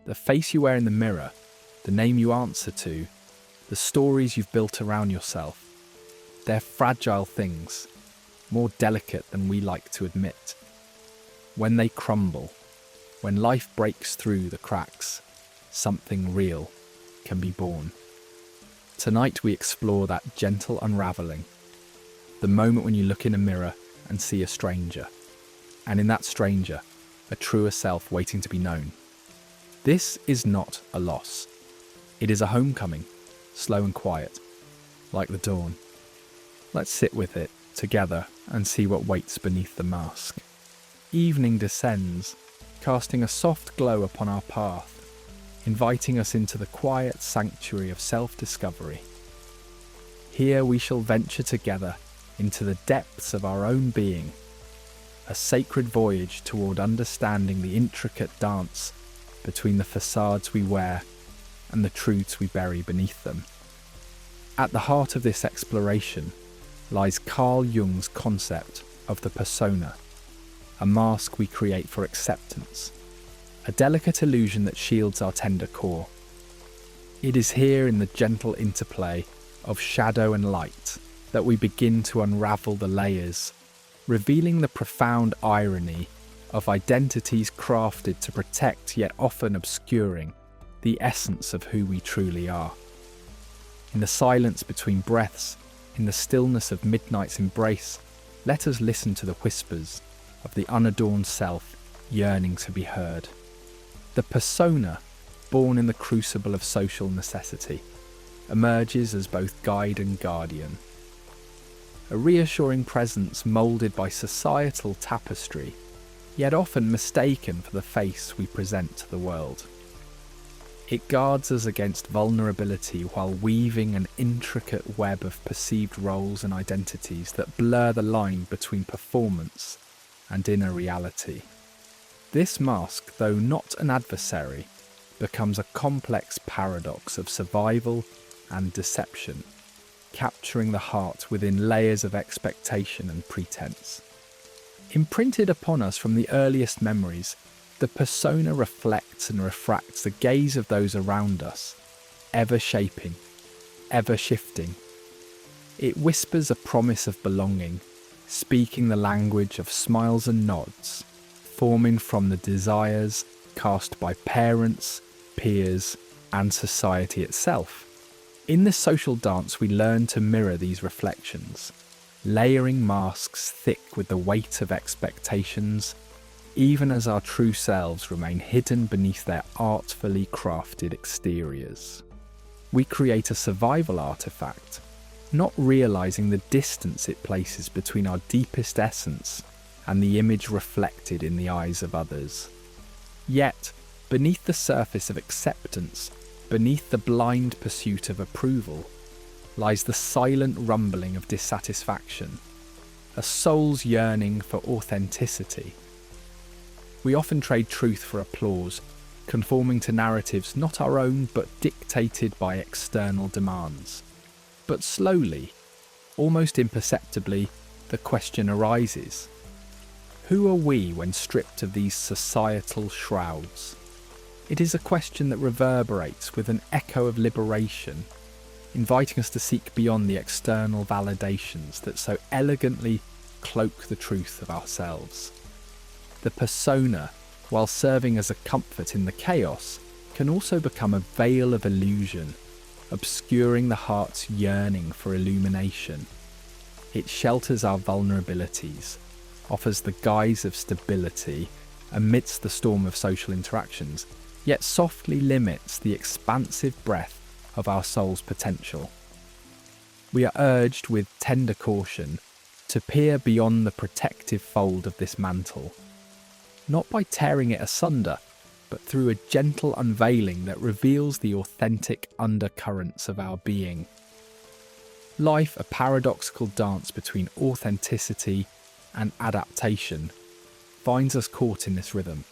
The face you wear in the mirror, the name you answer to, the stories you've built around yourself. They're fragile things, more delicate than we like to admit. When they crumble, when life breaks through the cracks, something real can be born. Tonight we explore that gentle unravelling, the moment when you look in a mirror and see a stranger, and in that stranger, a truer self waiting to be known. This is not a loss. It is a homecoming, slow and quiet, like the dawn. Let's sit with it together and see what waits beneath the mask. Evening descends, casting a soft glow upon our path, inviting us into the quiet sanctuary of self-discovery. Here we shall venture together into the depths of our own being, a sacred voyage toward understanding the intricate dance between the facades we wear and the truths we bury beneath them. At the heart of this exploration lies Carl Jung's concept of the persona, a mask we create for acceptance, a delicate illusion that shields our tender core. It is here in the gentle interplay of shadow and light that we begin to unravel the layers, revealing the profound irony of identities crafted to protect yet often obscuring the essence of who we truly are. In the silence between breaths, in the stillness of midnight's embrace, let us listen to the whispers of the unadorned self yearning to be heard. The persona, born in the crucible of social necessity, emerges as both guide and guardian. A reassuring presence moulded by societal tapestry, yet often mistaken for the face we present to the world. It guards us against vulnerability while weaving an intricate web of perceived roles and identities that blur the line between performance and inner reality. This mask, though not an adversary, becomes a complex paradox of survival and deception, capturing the heart within layers of expectation and pretense. Imprinted upon us from the earliest memories, the persona reflects and refracts the gaze of those around us, ever shaping, ever shifting. It whispers a promise of belonging, speaking the language of smiles and nods, forming from the desires cast by parents, peers, and society itself. In this social dance, we learn to mirror these reflections, layering masks thick with the weight of expectations, even as our true selves remain hidden beneath their artfully crafted exteriors. We create a survival artifact, not realizing the distance it places between our deepest essence and the image reflected in the eyes of others. Yet, beneath the surface of acceptance, beneath the blind pursuit of approval, lies the silent rumbling of dissatisfaction, a soul's yearning for authenticity. We often trade truth for applause, conforming to narratives not our own but dictated by external demands. But slowly, almost imperceptibly, the question arises: who are we when stripped of these societal shrouds? It is a question that reverberates with an echo of liberation, inviting us to seek beyond the external validations that so elegantly cloak the truth of ourselves. The persona, while serving as a comfort in the chaos, can also become a veil of illusion, obscuring the heart's yearning for illumination. It shelters our vulnerabilities, offers the guise of stability amidst the storm of social interactions, yet softly limits the expansive breadth of our soul's potential. We are urged with tender caution to peer beyond the protective fold of this mantle, not by tearing it asunder, but through a gentle unveiling that reveals the authentic undercurrents of our being. Life, a paradoxical dance between authenticity and adaptation, finds us caught in this rhythm.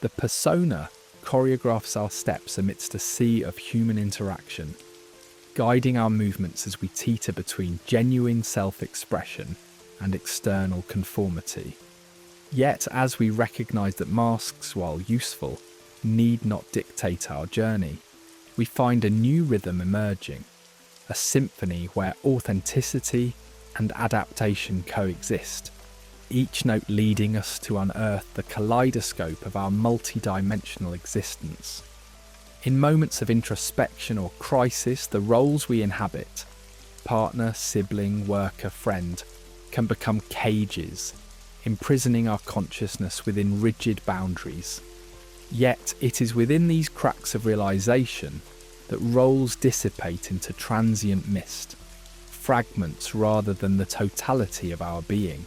The persona choreographs our steps amidst a sea of human interaction, guiding our movements as we teeter between genuine self-expression and external conformity. Yet, as we recognise that masks, while useful, need not dictate our journey. We find a new rhythm emerging, a symphony where authenticity and adaptation coexist, each note leading us to unearth the kaleidoscope of our multidimensional existence. In moments of introspection or crisis, the roles we inhabit, partner, sibling, worker, friend, can become cages, imprisoning our consciousness within rigid boundaries. Yet it is within these cracks of realization that roles dissipate into transient mist, fragments rather than the totality of our being.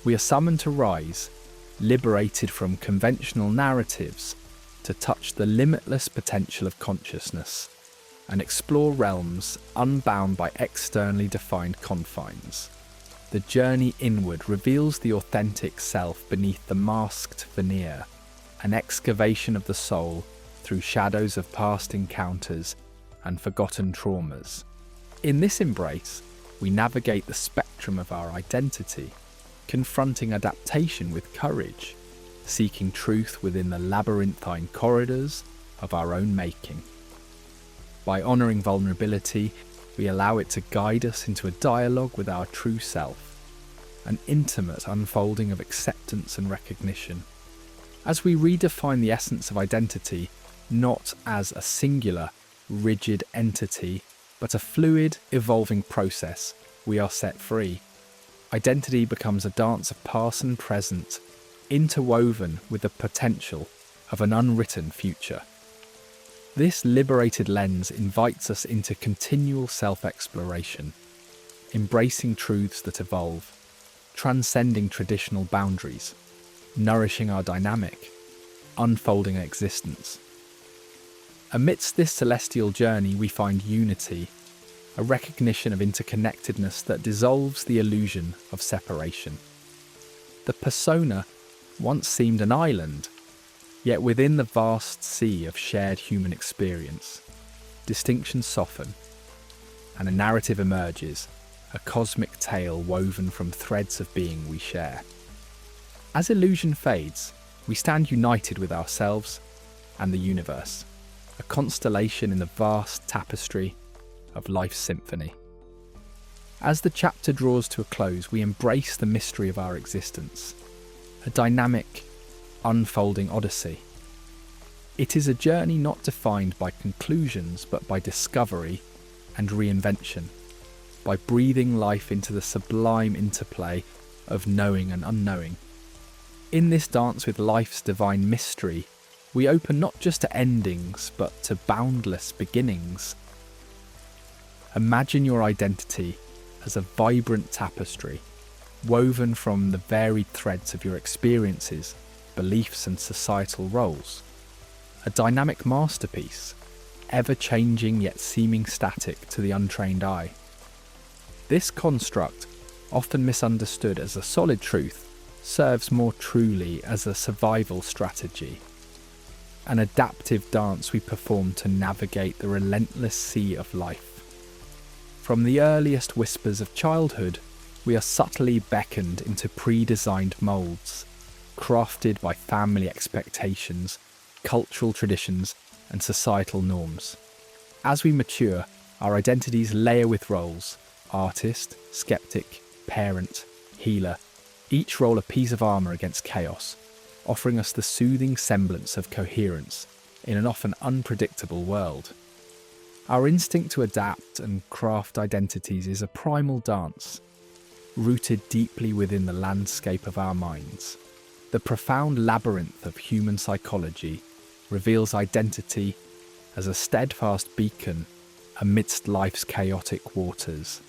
We are summoned to rise, liberated from conventional narratives, to touch the limitless potential of consciousness and explore realms unbound by externally defined confines. The journey inward reveals the authentic self beneath the masked veneer, an excavation of the soul through shadows of past encounters and forgotten traumas. In this embrace, we navigate the spectrum of our identity, confronting adaptation with courage, seeking truth within the labyrinthine corridors of our own making. By honouring vulnerability, we allow it to guide us into a dialogue with our true self, an intimate unfolding of acceptance and recognition. As we redefine the essence of identity, not as a singular, rigid entity, but a fluid, evolving process, we are set free. Identity becomes a dance of past and present, interwoven with the potential of an unwritten future. This liberated lens invites us into continual self-exploration, embracing truths that evolve, transcending traditional boundaries, nourishing our dynamic, unfolding existence. Amidst this celestial journey, we find unity, a recognition of interconnectedness that dissolves the illusion of separation. The persona once seemed an island, yet within the vast sea of shared human experience, distinctions soften, and a narrative emerges, a cosmic tale woven from threads of being we share. As illusion fades, we stand united with ourselves and the universe, a constellation in the vast tapestry of life's symphony. As the chapter draws to a close, we embrace the mystery of our existence, a dynamic, unfolding odyssey. It is a journey not defined by conclusions, but by discovery and reinvention, by breathing life into the sublime interplay of knowing and unknowing. In this dance with life's divine mystery, we open not just to endings, but to boundless beginnings. Imagine your identity as a vibrant tapestry, woven from the varied threads of your experiences, beliefs and societal roles. A dynamic masterpiece, ever-changing yet seeming static to the untrained eye. This construct, often misunderstood as a solid truth, serves more truly as a survival strategy, an adaptive dance we perform to navigate the relentless sea of life. From the earliest whispers of childhood, we are subtly beckoned into pre-designed moulds, crafted by family expectations, cultural traditions, and societal norms. As we mature, our identities layer with roles: artist, skeptic, parent, healer, each role a piece of armour against chaos, offering us the soothing semblance of coherence in an often unpredictable world. Our instinct to adapt and craft identities is a primal dance, rooted deeply within the landscape of our minds. The profound labyrinth of human psychology reveals identity as a steadfast beacon amidst life's chaotic waters,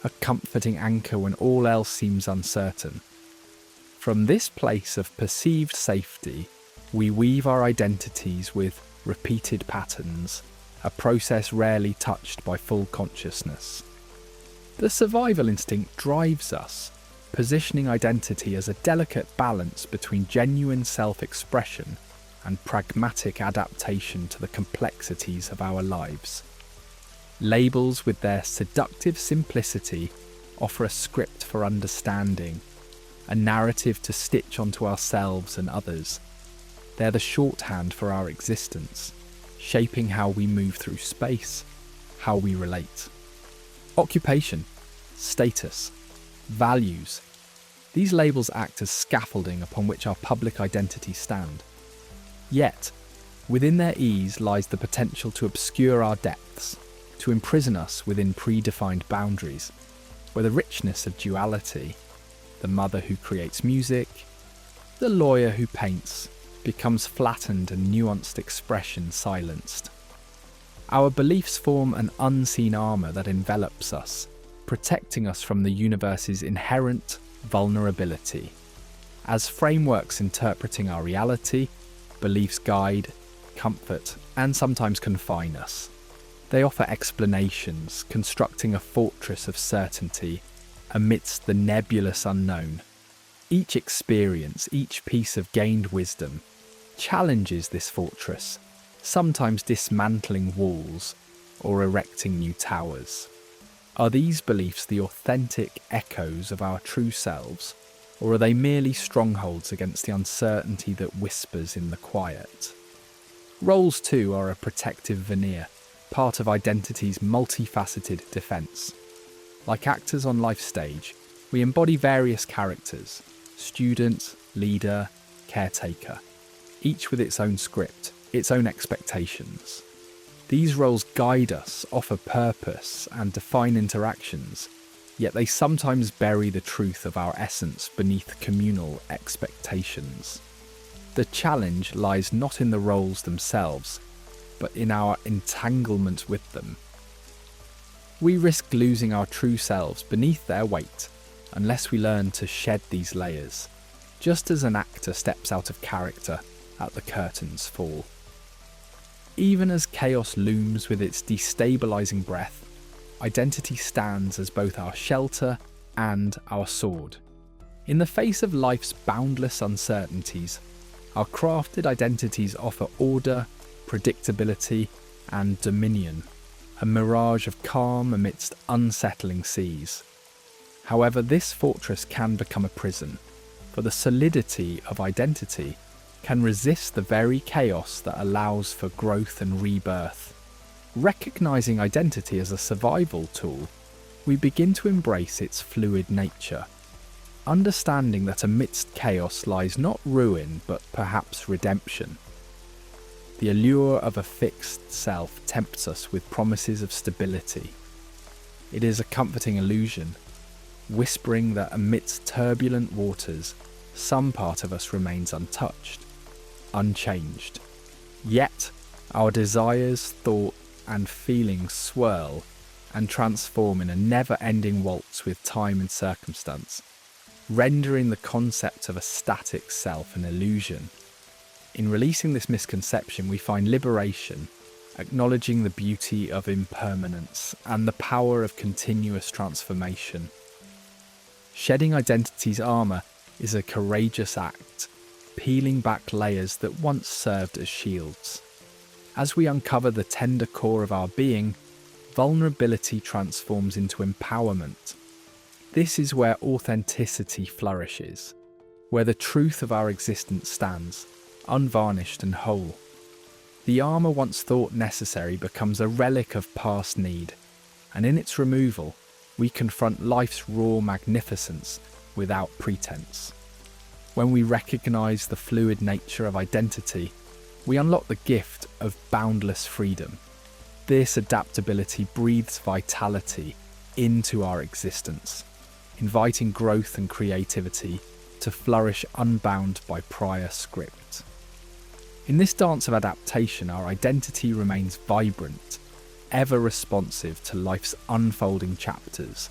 a comforting anchor when all else seems uncertain. From this place of perceived safety, we weave our identities with repeated patterns, a process rarely touched by full consciousness. The survival instinct drives us, positioning identity as a delicate balance between genuine self-expression and pragmatic adaptation to the complexities of our lives. Labels, with their seductive simplicity, offer a script for understanding, a narrative to stitch onto ourselves and others. They're the shorthand for our existence, shaping how we move through space, how we relate. Occupation, status, values. These labels act as scaffolding upon which our public identities stand. Yet, within their ease lies the potential to obscure our depths, to imprison us within predefined boundaries, where the richness of duality, the mother who creates music, the lawyer who paints, becomes flattened and nuanced expression silenced. Our beliefs form an unseen armour that envelops us, protecting us from the universe's inherent vulnerability. As frameworks interpreting our reality, beliefs guide, comfort, and sometimes confine us. They offer explanations, constructing a fortress of certainty amidst the nebulous unknown. Each experience, each piece of gained wisdom, challenges this fortress, sometimes dismantling walls or erecting new towers. Are these beliefs the authentic echoes of our true selves, or are they merely strongholds against the uncertainty that whispers in the quiet? Roles, too, are a protective veneer, part of identity's multifaceted defence. Like actors on life's stage, we embody various characters: student, leader, caretaker, each with its own script, its own expectations. These roles guide us, offer purpose, and define interactions, yet they sometimes bury the truth of our essence beneath communal expectations. The challenge lies not in the roles themselves, but in our entanglement with them. We risk losing our true selves beneath their weight unless we learn to shed these layers, just as an actor steps out of character at the curtain's fall. Even as chaos looms with its destabilizing breath, identity stands as both our shelter and our sword. In the face of life's boundless uncertainties, our crafted identities offer order, predictability, and dominion, a mirage of calm amidst unsettling seas. However, this fortress can become a prison, for the solidity of identity can resist the very chaos that allows for growth and rebirth. Recognizing identity as a survival tool, we begin to embrace its fluid nature, understanding that amidst chaos lies not ruin but perhaps redemption. The allure of a fixed self tempts us with promises of stability. It is a comforting illusion, whispering that amidst turbulent waters, some part of us remains untouched, unchanged. Yet, our desires, thought, and feelings swirl and transform in a never-ending waltz with time and circumstance, rendering the concept of a static self an illusion. In releasing this misconception, we find liberation, acknowledging the beauty of impermanence and the power of continuous transformation. Shedding identity's armour is a courageous act, peeling back layers that once served as shields. As we uncover the tender core of our being, vulnerability transforms into empowerment. This is where authenticity flourishes, where the truth of our existence stands, unvarnished and whole. The armour once thought necessary becomes a relic of past need, and in its removal, we confront life's raw magnificence without pretense. When we recognise the fluid nature of identity, we unlock the gift of boundless freedom. This adaptability breathes vitality into our existence, inviting growth and creativity to flourish unbound by prior script. In this dance of adaptation, our identity remains vibrant, ever responsive to life's unfolding chapters.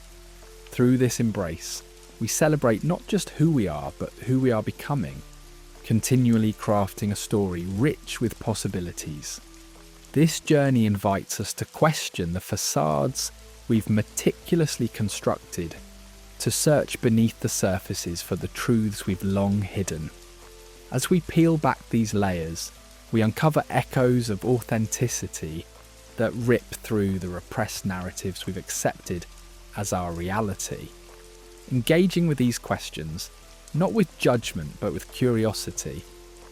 Through this embrace, we celebrate not just who we are, but who we are becoming, continually crafting a story rich with possibilities. This journey invites us to question the facades we've meticulously constructed, to search beneath the surfaces for the truths we've long hidden. As we peel back these layers, we uncover echoes of authenticity that rip through the repressed narratives we've accepted as our reality. Engaging with these questions, not with judgment but with curiosity,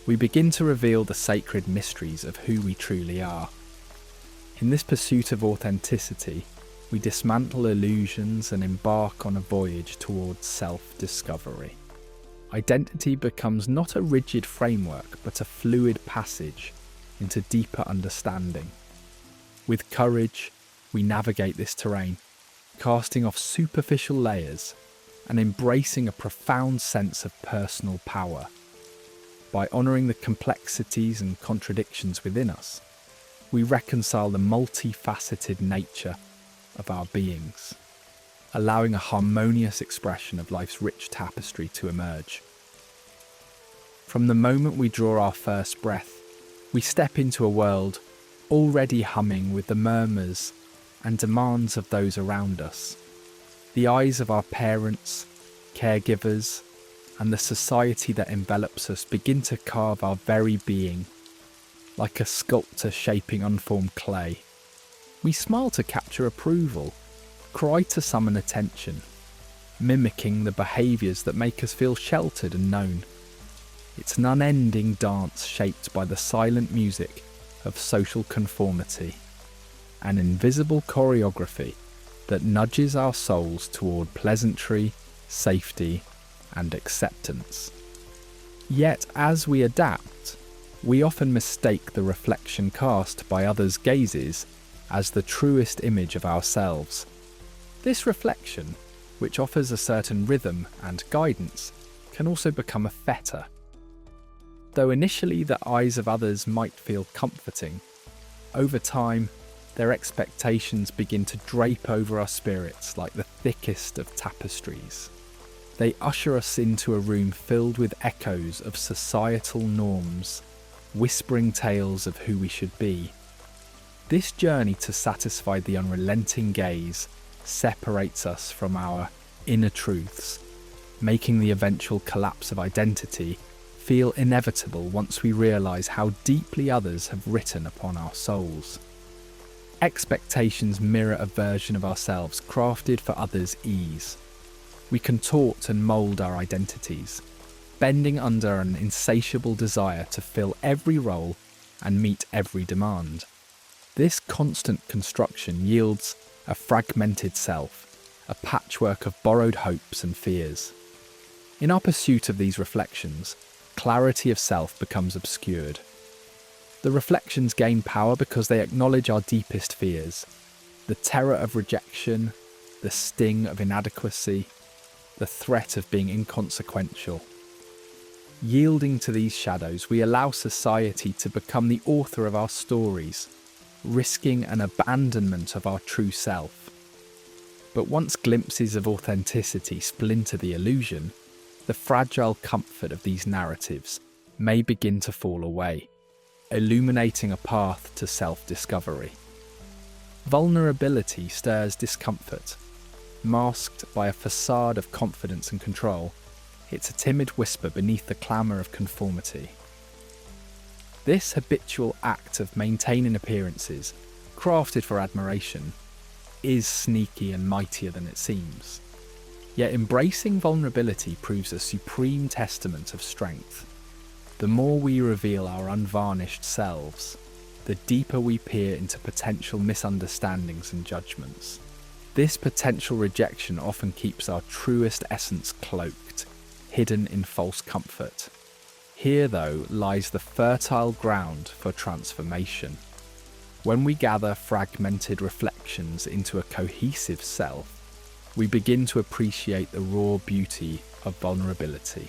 we begin to reveal the sacred mysteries of who we truly are. In this pursuit of authenticity, we dismantle illusions and embark on a voyage towards self-discovery. Identity becomes not a rigid framework, but a fluid passage into deeper understanding. With courage, we navigate this terrain, casting off superficial layers and embracing a profound sense of personal power. By honouring the complexities and contradictions within us, we reconcile the multifaceted nature of our beings, allowing a harmonious expression of life's rich tapestry to emerge. From the moment we draw our first breath, we step into a world already humming with the murmurs and demands of those around us. The eyes of our parents, caregivers, and the society that envelops us begin to carve our very being, like a sculptor shaping unformed clay. We smile to capture approval, cry to summon attention, mimicking the behaviours that make us feel sheltered and known. It's an unending dance shaped by the silent music of social conformity, an invisible choreography that nudges our souls toward pleasantry, safety, and acceptance. Yet, as we adapt, we often mistake the reflection cast by others' gazes as the truest image of ourselves. This reflection, which offers a certain rhythm and guidance, can also become a fetter. Though initially the eyes of others might feel comforting, over time their expectations begin to drape over our spirits like the thickest of tapestries. They usher us into a room filled with echoes of societal norms, whispering tales of who we should be. This journey to satisfy the unrelenting gaze separates us from our inner truths, making the eventual collapse of identity feel inevitable once we realise how deeply others have written upon our souls. Expectations mirror a version of ourselves crafted for others' ease. We contort and mould our identities, bending under an insatiable desire to fill every role and meet every demand. This constant construction yields a fragmented self, a patchwork of borrowed hopes and fears. In our pursuit of these reflections, clarity of self becomes obscured. The reflections gain power because they acknowledge our deepest fears, the terror of rejection, the sting of inadequacy, the threat of being inconsequential. Yielding to these shadows, we allow society to become the author of our stories, risking an abandonment of our true self. But once glimpses of authenticity splinter the illusion, the fragile comfort of these narratives may begin to fall away, illuminating a path to self-discovery. Vulnerability stirs discomfort. Masked by a facade of confidence and control, it's a timid whisper beneath the clamour of conformity. This habitual act of maintaining appearances, crafted for admiration, is sneaky and mightier than it seems. Yet embracing vulnerability proves a supreme testament of strength. The more we reveal our unvarnished selves, the deeper we peer into potential misunderstandings and judgments. This potential rejection often keeps our truest essence cloaked, hidden in false comfort. Here, though, lies the fertile ground for transformation. When we gather fragmented reflections into a cohesive self, we begin to appreciate the raw beauty of vulnerability.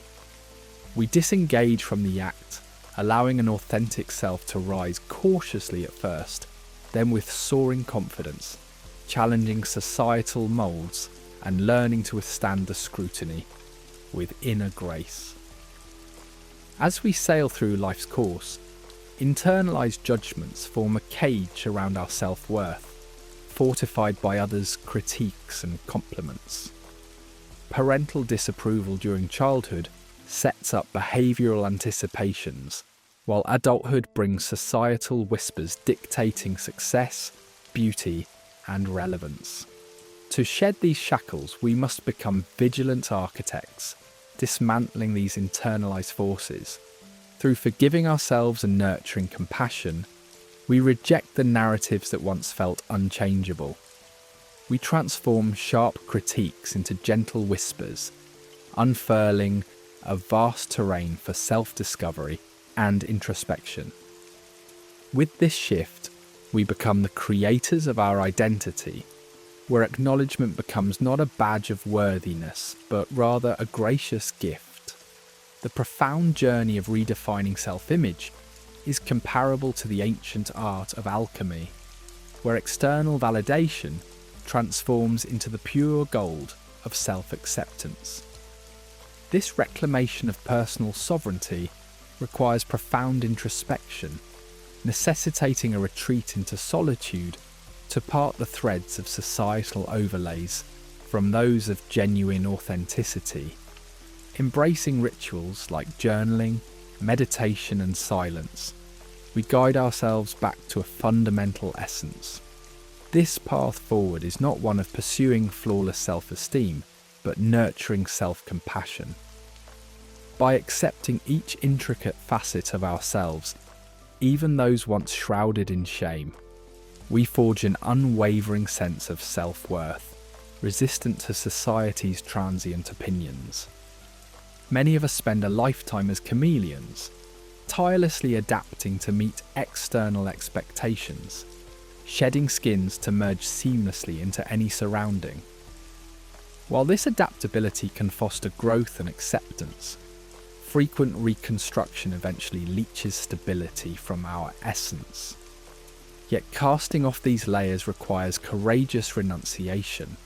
We disengage from the act, allowing an authentic self to rise cautiously at first, then with soaring confidence, challenging societal moulds and learning to withstand the scrutiny with inner grace. As we sail through life's course, internalized judgments form a cage around our self-worth, fortified by others' critiques and compliments. Parental disapproval during childhood sets up behavioural anticipations, while adulthood brings societal whispers dictating success, beauty, and relevance. To shed these shackles, we must become vigilant architects, dismantling these internalised forces, Through forgiving ourselves and nurturing compassion, we reject the narratives that once felt unchangeable. We transform sharp critiques into gentle whispers, unfurling a vast terrain for self-discovery and introspection. With this shift, we become the creators of our identity, where acknowledgement becomes not a badge of worthiness, but rather a gracious gift. The profound journey of redefining self-image is comparable to the ancient art of alchemy, where external validation transforms into the pure gold of self-acceptance. This reclamation of personal sovereignty requires profound introspection, necessitating a retreat into solitude to part the threads of societal overlays from those of genuine authenticity. Embracing rituals like journaling, meditation and silence, we guide ourselves back to a fundamental essence. This path forward is not one of pursuing flawless self-esteem, but nurturing self-compassion. By accepting each intricate facet of ourselves, even those once shrouded in shame, we forge an unwavering sense of self-worth, resistant to society's transient opinions. Many of us spend a lifetime as chameleons, tirelessly adapting to meet external expectations, shedding skins to merge seamlessly into any surrounding. While this adaptability can foster growth and acceptance, frequent reconstruction eventually leaches stability from our essence. Yet casting off these layers requires courageous renunciation,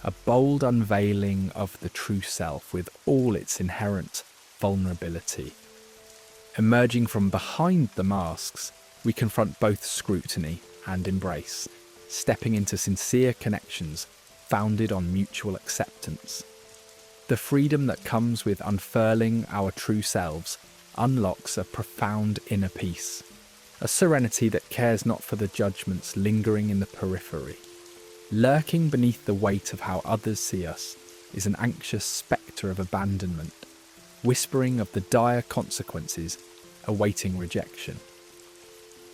a bold unveiling of the true self with all its inherent vulnerability. Emerging from behind the masks, we confront both scrutiny and embrace, stepping into sincere connections founded on mutual acceptance. The freedom that comes with unfurling our true selves unlocks a profound inner peace, a serenity that cares not for the judgments lingering in the periphery. Lurking beneath the weight of how others see us is an anxious spectre of abandonment, whispering of the dire consequences awaiting rejection.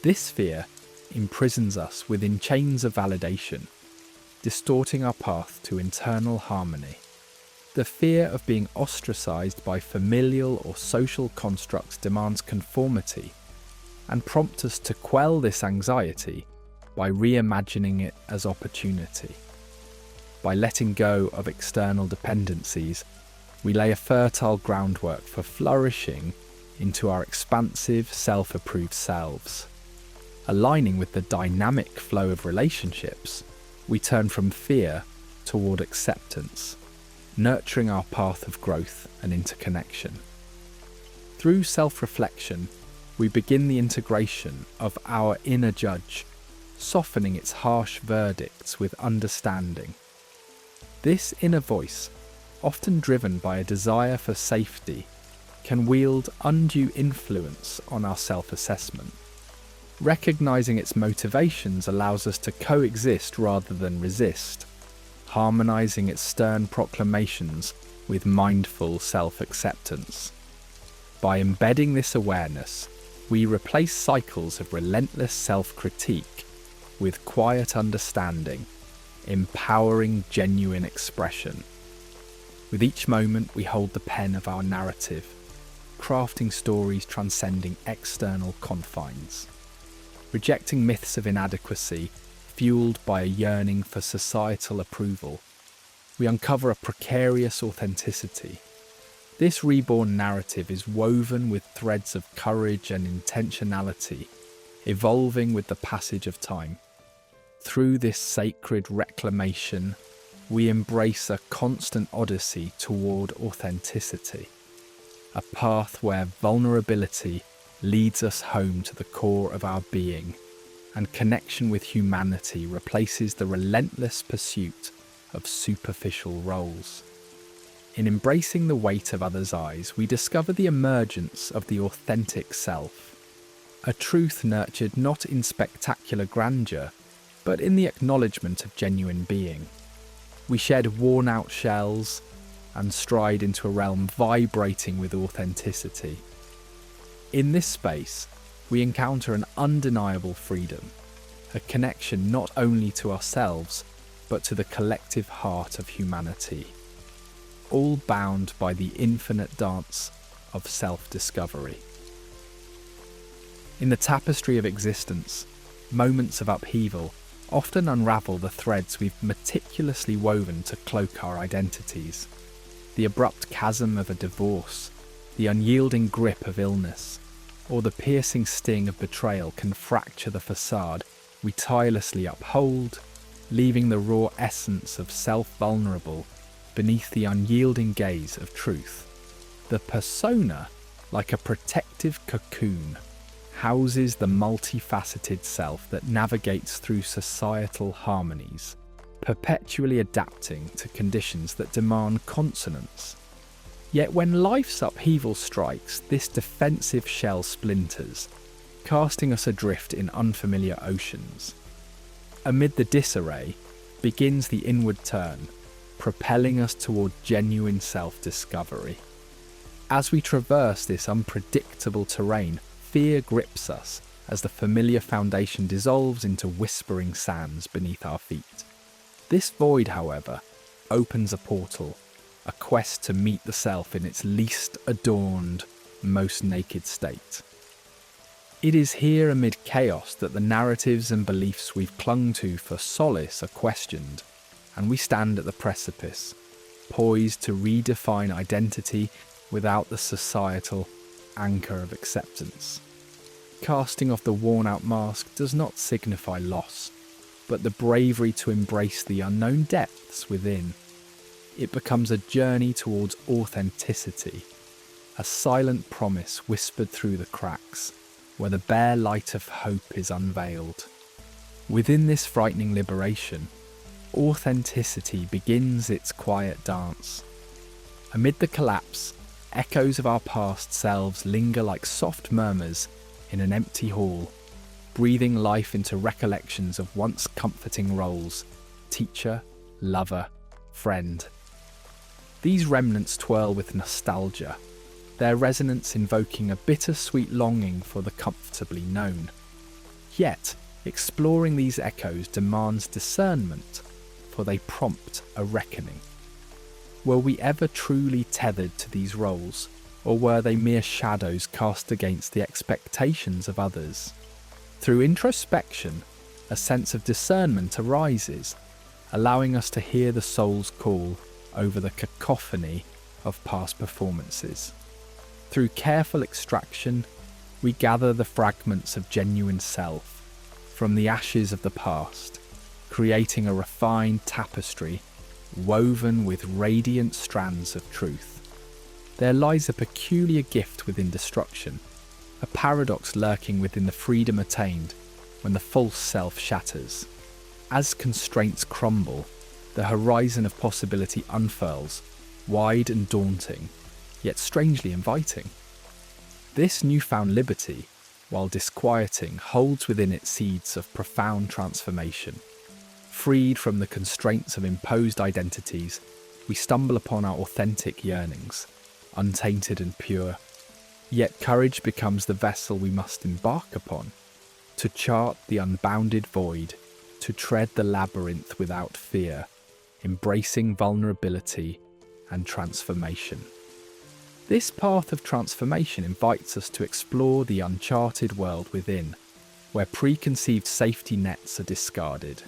This fear imprisons us within chains of validation, distorting our path to internal harmony. The fear of being ostracized by familial or social constructs demands conformity, and prompts us to quell this anxiety by reimagining it as opportunity. By letting go of external dependencies, we lay a fertile groundwork for flourishing into our expansive, self-approved selves. Aligning with the dynamic flow of relationships, we turn from fear toward acceptance, nurturing our path of growth and interconnection. Through self-reflection, we begin the integration of our inner judge, softening its harsh verdicts with understanding. This inner voice, often driven by a desire for safety, can wield undue influence on our self-assessment. Recognizing its motivations allows us to coexist rather than resist, harmonizing its stern proclamations with mindful self-acceptance. By embedding this awareness, we replace cycles of relentless self-critique with quiet understanding, empowering genuine expression. With each moment, we hold the pen of our narrative, crafting stories transcending external confines. Rejecting myths of inadequacy, fueled by a yearning for societal approval, we uncover a precarious authenticity. This reborn narrative is woven with threads of courage and intentionality, evolving with the passage of time. Through this sacred reclamation, we embrace a constant odyssey toward authenticity, a path where vulnerability leads us home to the core of our being, and connection with humanity replaces the relentless pursuit of superficial roles. In embracing the weight of others' eyes, we discover the emergence of the authentic self, a truth nurtured not in spectacular grandeur, but in the acknowledgement of genuine being. We shed worn-out shells and stride into a realm vibrating with authenticity. In this space, we encounter an undeniable freedom, a connection not only to ourselves, but to the collective heart of humanity, all bound by the infinite dance of self-discovery. In the tapestry of existence, moments of upheaval often unravel the threads we've meticulously woven to cloak our identities. The abrupt chasm of a divorce, the unyielding grip of illness, or the piercing sting of betrayal can fracture the facade we tirelessly uphold, leaving the raw essence of self-vulnerable beneath the unyielding gaze of truth. The persona, like a protective cocoon, houses the multifaceted self that navigates through societal harmonies, perpetually adapting to conditions that demand consonance. Yet when life's upheaval strikes, this defensive shell splinters, casting us adrift in unfamiliar oceans. Amid the disarray begins the inward turn, propelling us toward genuine self-discovery. As we traverse this unpredictable terrain, fear grips us as the familiar foundation dissolves into whispering sands beneath our feet. This void, however, opens a portal, a quest to meet the self in its least adorned, most naked state. It is here amid chaos that the narratives and beliefs we've clung to for solace are questioned, and we stand at the precipice, poised to redefine identity without the societal anchor of acceptance. Casting off the worn-out mask does not signify loss, but the bravery to embrace the unknown depths within. It becomes a journey towards authenticity, a silent promise whispered through the cracks, where the bare light of hope is unveiled. Within this frightening liberation, authenticity begins its quiet dance. Amid the collapse, echoes of our past selves linger like soft murmurs in an empty hall, breathing life into recollections of once comforting roles: teacher, lover, friend. These remnants twirl with nostalgia, their resonance invoking a bittersweet longing for the comfortably known. Yet, exploring these echoes demands discernment, for they prompt a reckoning. Were we ever truly tethered to these roles, or were they mere shadows cast against the expectations of others? Through introspection, a sense of discernment arises, allowing us to hear the soul's call over the cacophony of past performances. Through careful extraction, we gather the fragments of genuine self from the ashes of the past, creating a refined tapestry woven with radiant strands of truth. There lies a peculiar gift within destruction, a paradox lurking within the freedom attained when the false self shatters. As constraints crumble, the horizon of possibility unfurls, wide and daunting, yet strangely inviting. This newfound liberty, while disquieting, holds within it seeds of profound transformation. Freed from the constraints of imposed identities, we stumble upon our authentic yearnings, untainted and pure. Yet courage becomes the vessel we must embark upon, to chart the unbounded void, to tread the labyrinth without fear, embracing vulnerability and transformation. This path of transformation invites us to explore the uncharted world within, where preconceived safety nets are discarded.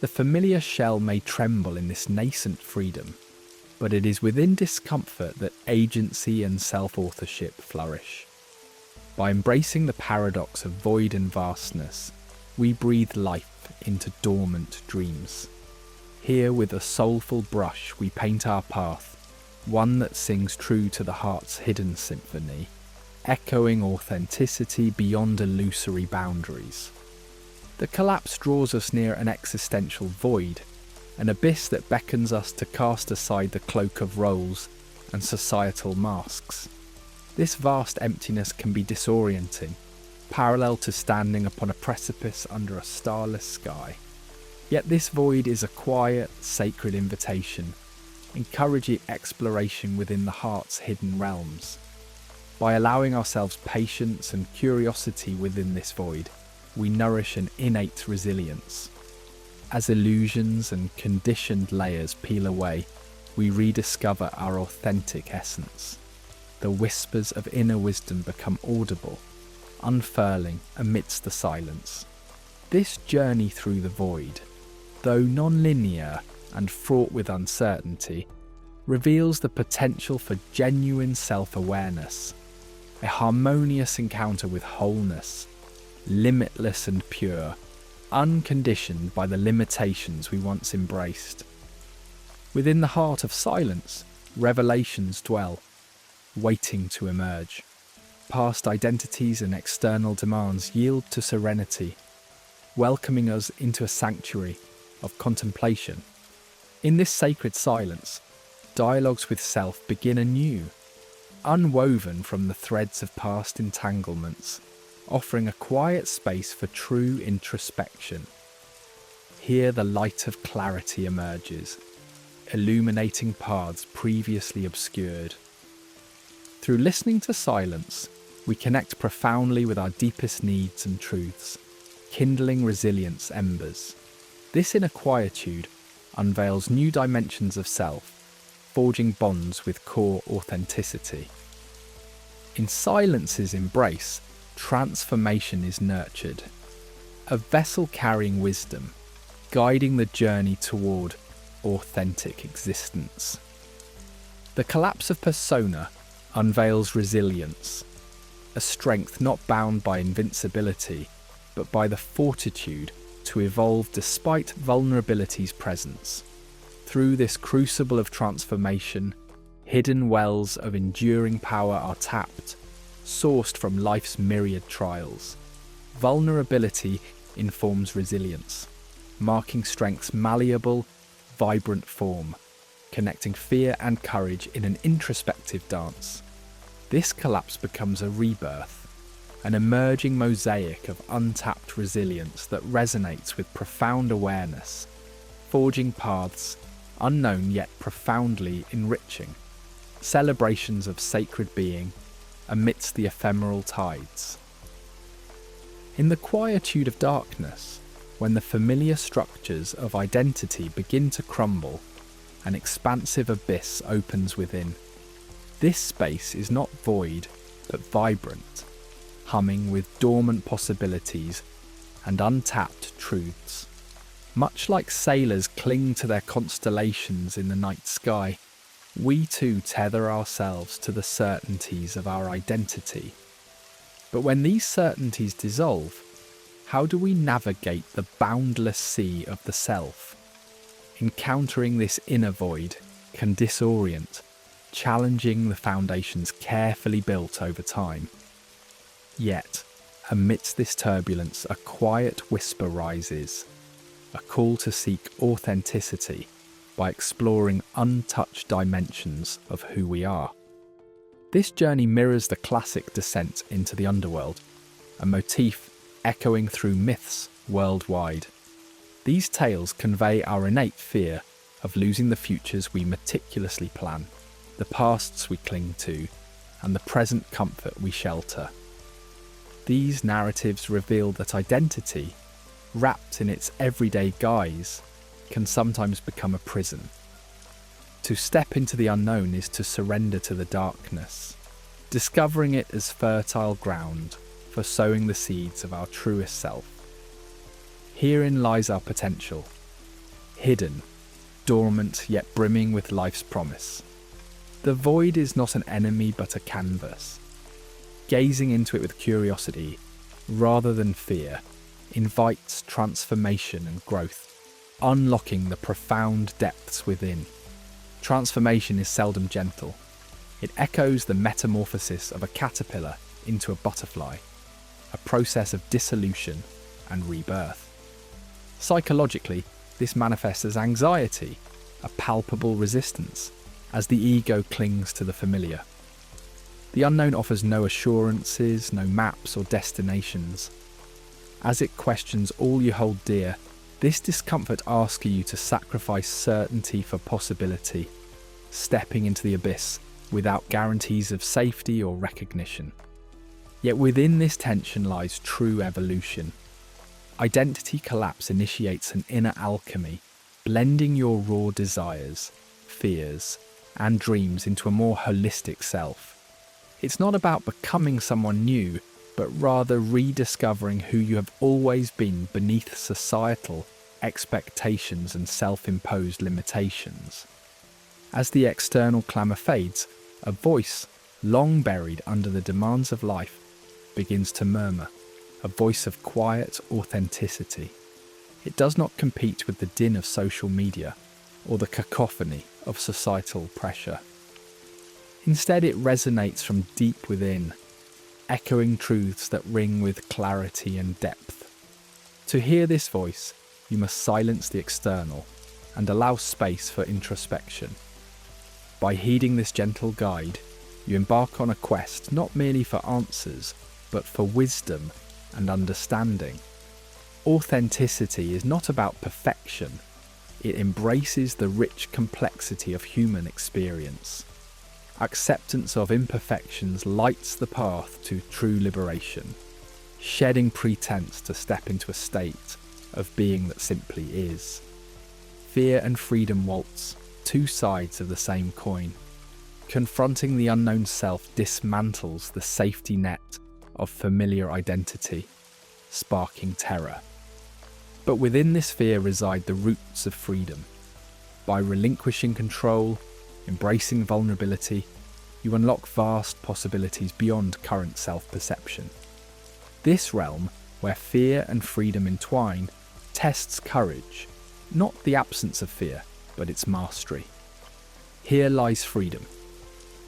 The familiar shell may tremble in this nascent freedom, but it is within discomfort that agency and self-authorship flourish. By embracing the paradox of void and vastness, we breathe life into dormant dreams. Here, with a soulful brush, we paint our path, one that sings true to the heart's hidden symphony, echoing authenticity beyond illusory boundaries. The collapse draws us near an existential void, an abyss that beckons us to cast aside the cloak of roles and societal masks. This vast emptiness can be disorienting, parallel to standing upon a precipice under a starless sky. Yet this void is a quiet, sacred invitation, encouraging exploration within the heart's hidden realms. By allowing ourselves patience and curiosity within this void, we nourish an innate resilience. As illusions and conditioned layers peel away, we rediscover our authentic essence. The whispers of inner wisdom become audible, unfurling amidst the silence. This journey through the void, though non-linear and fraught with uncertainty, reveals the potential for genuine self-awareness, a harmonious encounter with wholeness, limitless and pure, unconditioned by the limitations we once embraced. Within the heart of silence, revelations dwell, waiting to emerge. Past identities and external demands yield to serenity, welcoming us into a sanctuary of contemplation. In this sacred silence, dialogues with self begin anew, unwoven from the threads of past entanglements, offering a quiet space for true introspection. Here the light of clarity emerges, illuminating paths previously obscured. Through listening to silence, we connect profoundly with our deepest needs and truths, kindling resilience embers. This inner quietude unveils new dimensions of self, forging bonds with core authenticity. In silence's embrace, transformation is nurtured, a vessel carrying wisdom, guiding the journey toward authentic existence. The collapse of persona unveils resilience, a strength not bound by invincibility, but by the fortitude to evolve despite vulnerability's presence. Through this crucible of transformation, hidden wells of enduring power are tapped, sourced from life's myriad trials. Vulnerability informs resilience, marking strength's malleable, vibrant form, connecting fear and courage in an introspective dance. This collapse becomes a rebirth, an emerging mosaic of untapped resilience that resonates with profound awareness, forging paths unknown yet profoundly enriching, celebrations of sacred being amidst the ephemeral tides. In the quietude of darkness, when the familiar structures of identity begin to crumble, an expansive abyss opens within. This space is not void, but vibrant, humming with dormant possibilities and untapped truths. Much like sailors cling to their constellations in the night sky, we too tether ourselves to the certainties of our identity. But when these certainties dissolve, how do we navigate the boundless sea of the self? Encountering this inner void can disorient, challenging the foundations carefully built over time. Yet, amidst this turbulence, a quiet whisper rises, a call to seek authenticity by exploring untouched dimensions of who we are. This journey mirrors the classic descent into the underworld, a motif echoing through myths worldwide. These tales convey our innate fear of losing the futures we meticulously plan, the pasts we cling to, and the present comfort we shelter. These narratives reveal that identity, wrapped in its everyday guise, can sometimes become a prison. To step into the unknown is to surrender to the darkness, discovering it as fertile ground for sowing the seeds of our truest self. Herein lies our potential, hidden, dormant yet brimming with life's promise. The void is not an enemy but a canvas. Gazing into it with curiosity, rather than fear, invites transformation and growth, unlocking the profound depths within. Transformation is seldom gentle. It echoes the metamorphosis of a caterpillar into a butterfly, a process of dissolution and rebirth. Psychologically, this manifests as anxiety, a palpable resistance, as the ego clings to the familiar. The unknown offers no assurances, no maps or destinations. As it questions all you hold dear, this discomfort asks you to sacrifice certainty for possibility, stepping into the abyss without guarantees of safety or recognition. Yet within this tension lies true evolution. Identity collapse initiates an inner alchemy, blending your raw desires, fears, and dreams into a more holistic self. It's not about becoming someone new, but rather rediscovering who you have always been beneath societal expectations and self-imposed limitations. As the external clamour fades, a voice, long buried under the demands of life, begins to murmur, a voice of quiet authenticity. It does not compete with the din of social media or the cacophony of societal pressure. Instead, it resonates from deep within, echoing truths that ring with clarity and depth. To hear this voice, you must silence the external and allow space for introspection. By heeding this gentle guide, you embark on a quest not merely for answers, but for wisdom and understanding. Authenticity is not about perfection. It embraces the rich complexity of human experience. Acceptance of imperfections lights the path to true liberation, shedding pretense to step into a state of being that simply is. Fear and freedom waltz, two sides of the same coin. Confronting the unknown self dismantles the safety net of familiar identity, sparking terror. But within this fear reside the roots of freedom. By relinquishing control, embracing vulnerability, you unlock vast possibilities beyond current self-perception. This realm, where fear and freedom entwine, tests courage, not the absence of fear, but its mastery. Here lies freedom,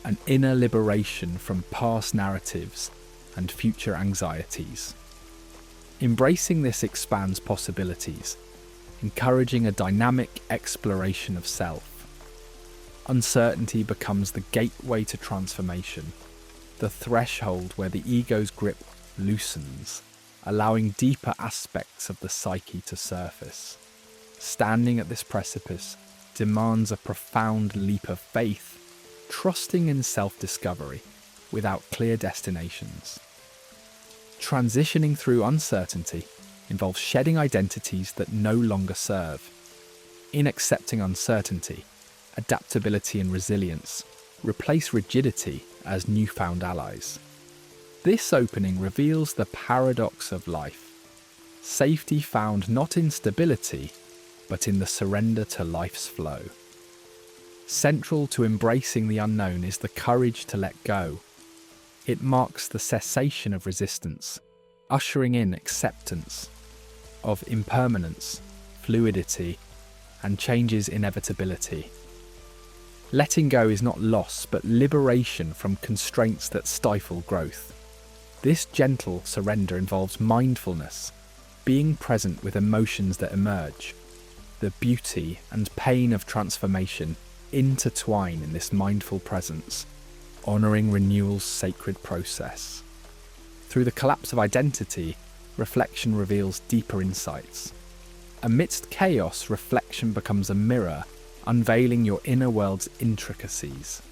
an inner liberation from past narratives and future anxieties. Embracing this expands possibilities, encouraging a dynamic exploration of self. Uncertainty becomes the gateway to transformation, the threshold where the ego's grip loosens, allowing deeper aspects of the psyche to surface. Standing at this precipice demands a profound leap of faith, trusting in self-discovery without clear destinations. Transitioning through uncertainty involves shedding identities that no longer serve. In accepting uncertainty, adaptability and resilience replace rigidity as newfound allies. This opening reveals the paradox of life. Safety found not in stability, but in the surrender to life's flow. Central to embracing the unknown is the courage to let go. It marks the cessation of resistance, ushering in acceptance of impermanence, fluidity, and change's inevitability. Letting go is not loss, but liberation from constraints that stifle growth. This gentle surrender involves mindfulness, being present with emotions that emerge. The beauty and pain of transformation intertwine in this mindful presence, honouring renewal's sacred process. Through the collapse of identity, reflection reveals deeper insights. Amidst chaos, reflection becomes a mirror, unveiling your inner world's intricacies.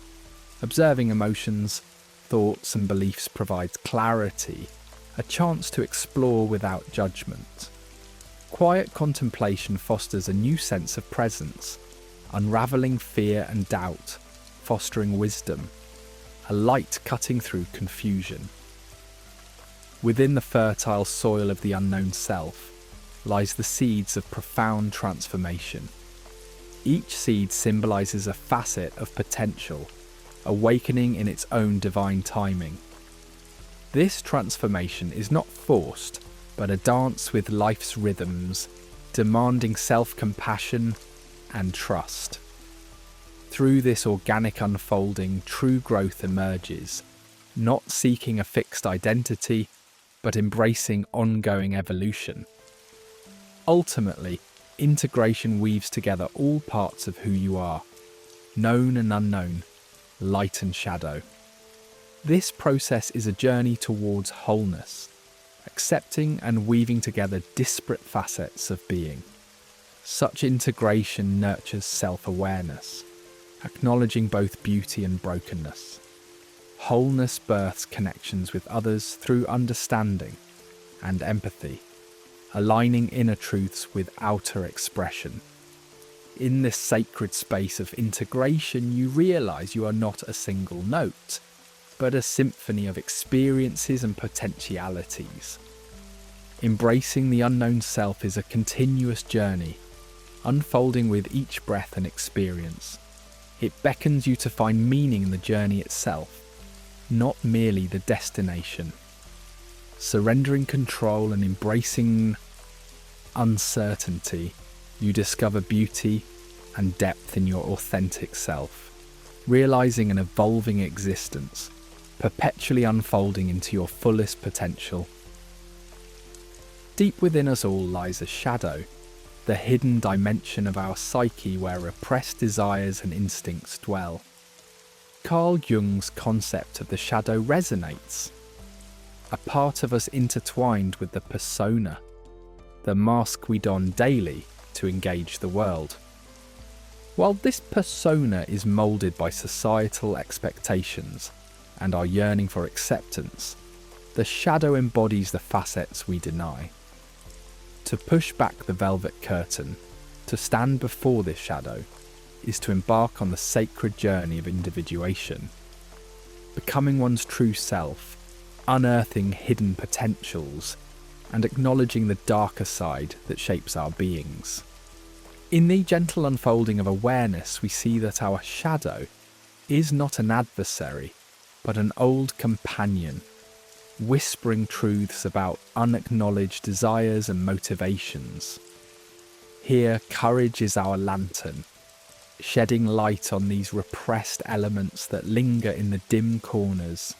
Observing emotions, thoughts and beliefs provides clarity, a chance to explore without judgment. Quiet contemplation fosters a new sense of presence, unravelling fear and doubt, fostering wisdom, a light cutting through confusion. Within the fertile soil of the unknown self lies the seeds of profound transformation. Each seed symbolises a facet of potential, awakening in its own divine timing. This transformation is not forced, but a dance with life's rhythms, demanding self-compassion and trust. Through this organic unfolding, true growth emerges, not seeking a fixed identity, but embracing ongoing evolution. Ultimately, integration weaves together all parts of who you are, known and unknown, light and shadow. This process is a journey towards wholeness, accepting and weaving together disparate facets of being. Such integration nurtures self-awareness, acknowledging both beauty and brokenness. Wholeness births connections with others through understanding and empathy, aligning inner truths with outer expression. In this sacred space of integration, you realize you are not a single note, but a symphony of experiences and potentialities. Embracing the unknown self is a continuous journey, unfolding with each breath and experience. It beckons you to find meaning in the journey itself, not merely the destination. Surrendering control and embracing uncertainty, you discover beauty and depth in your authentic self, realizing an evolving existence, perpetually unfolding into your fullest potential. Deep within us all lies a shadow, the hidden dimension of our psyche where repressed desires and instincts dwell. Carl Jung's concept of the shadow resonates. A part of us intertwined with the persona, the mask we don daily to engage the world. While this persona is moulded by societal expectations and our yearning for acceptance, the shadow embodies the facets we deny. To push back the velvet curtain, to stand before this shadow, is to embark on the sacred journey of individuation, becoming one's true self, unearthing hidden potentials, and acknowledging the darker side that shapes our beings. In the gentle unfolding of awareness, we see that our shadow is not an adversary, but an old companion, whispering truths about unacknowledged desires and motivations. Here, courage is our lantern, shedding light on these repressed elements that linger in the dim corners,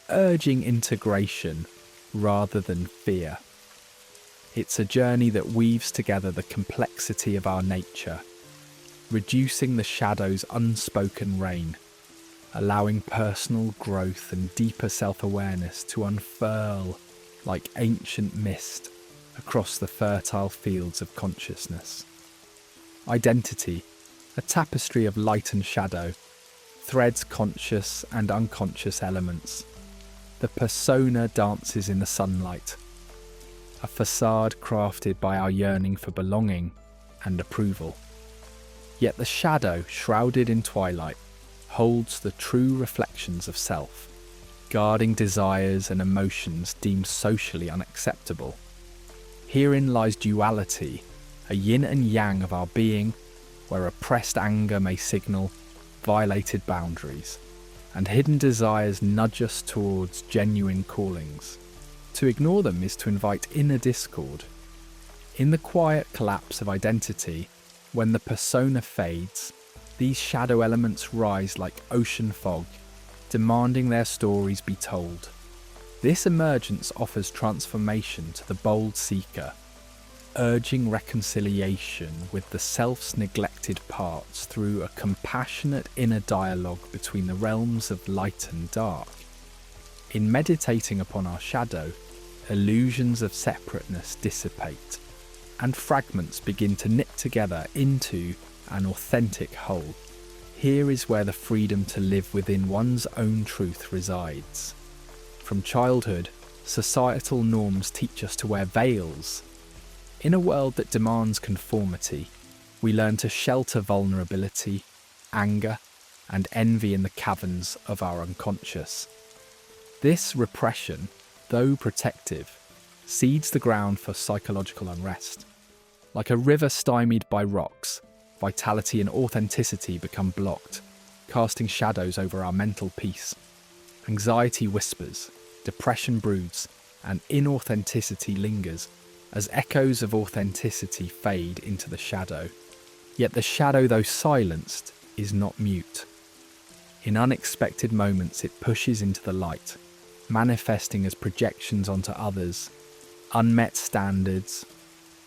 urging integration rather than fear. It's a journey that weaves together the complexity of our nature, reducing the shadow's unspoken reign, allowing personal growth and deeper self-awareness to unfurl like ancient mist across the fertile fields of consciousness. Identity, a tapestry of light and shadow, threads conscious and unconscious elements. The persona dances in the sunlight, a facade crafted by our yearning for belonging and approval. Yet the shadow, shrouded in twilight, holds the true reflections of self, guarding desires and emotions deemed socially unacceptable. Herein lies duality, a yin and yang of our being, where repressed anger may signal violated boundaries, and hidden desires nudge us towards genuine callings. To ignore them is to invite inner discord. In the quiet collapse of identity, when the persona fades, these shadow elements rise like ocean fog, demanding their stories be told. This emergence offers transformation to the bold seeker, urging reconciliation with the self's neglected parts through a compassionate inner dialogue between the realms of light and dark. In meditating upon our shadow, illusions of separateness dissipate, and fragments begin to knit together into an authentic whole. Here is where the freedom to live within one's own truth resides. From childhood, societal norms teach us to wear veils. In a world that demands conformity, we learn to shelter vulnerability, anger, and envy in the caverns of our unconscious. This repression, though protective, seeds the ground for psychological unrest. Like a river stymied by rocks, vitality and authenticity become blocked, casting shadows over our mental peace. Anxiety whispers, depression broods, and inauthenticity lingers as echoes of authenticity fade into the shadow. Yet the shadow, though silenced, is not mute. In unexpected moments it pushes into the light, manifesting as projections onto others, unmet standards,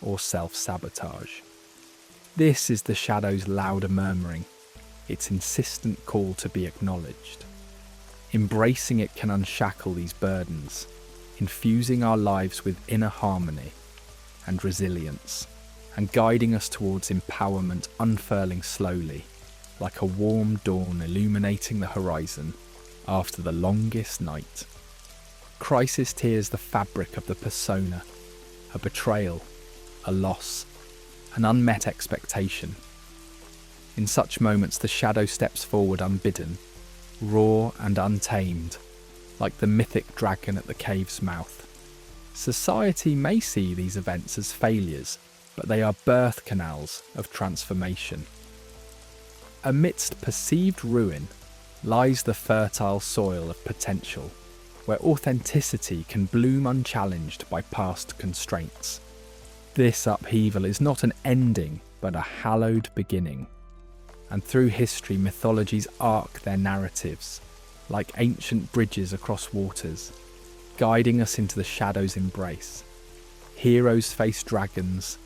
or self-sabotage. This is the shadow's louder murmuring, its insistent call to be acknowledged. Embracing it can unshackle these burdens, infusing our lives with inner harmony and resilience, and guiding us towards empowerment unfurling slowly, like a warm dawn illuminating the horizon after the longest night. Crisis tears the fabric of the persona, a betrayal, a loss, an unmet expectation. In such moments, the shadow steps forward unbidden, raw and untamed, like the mythic dragon at the cave's mouth. Society may see these events as failures, but they are birth canals of transformation. Amidst perceived ruin lies the fertile soil of potential, where authenticity can bloom unchallenged by past constraints. This upheaval is not an ending, but a hallowed beginning. And through history, mythologies arc their narratives, like ancient bridges across waters, guiding us into the shadow's embrace. Heroes face dragons,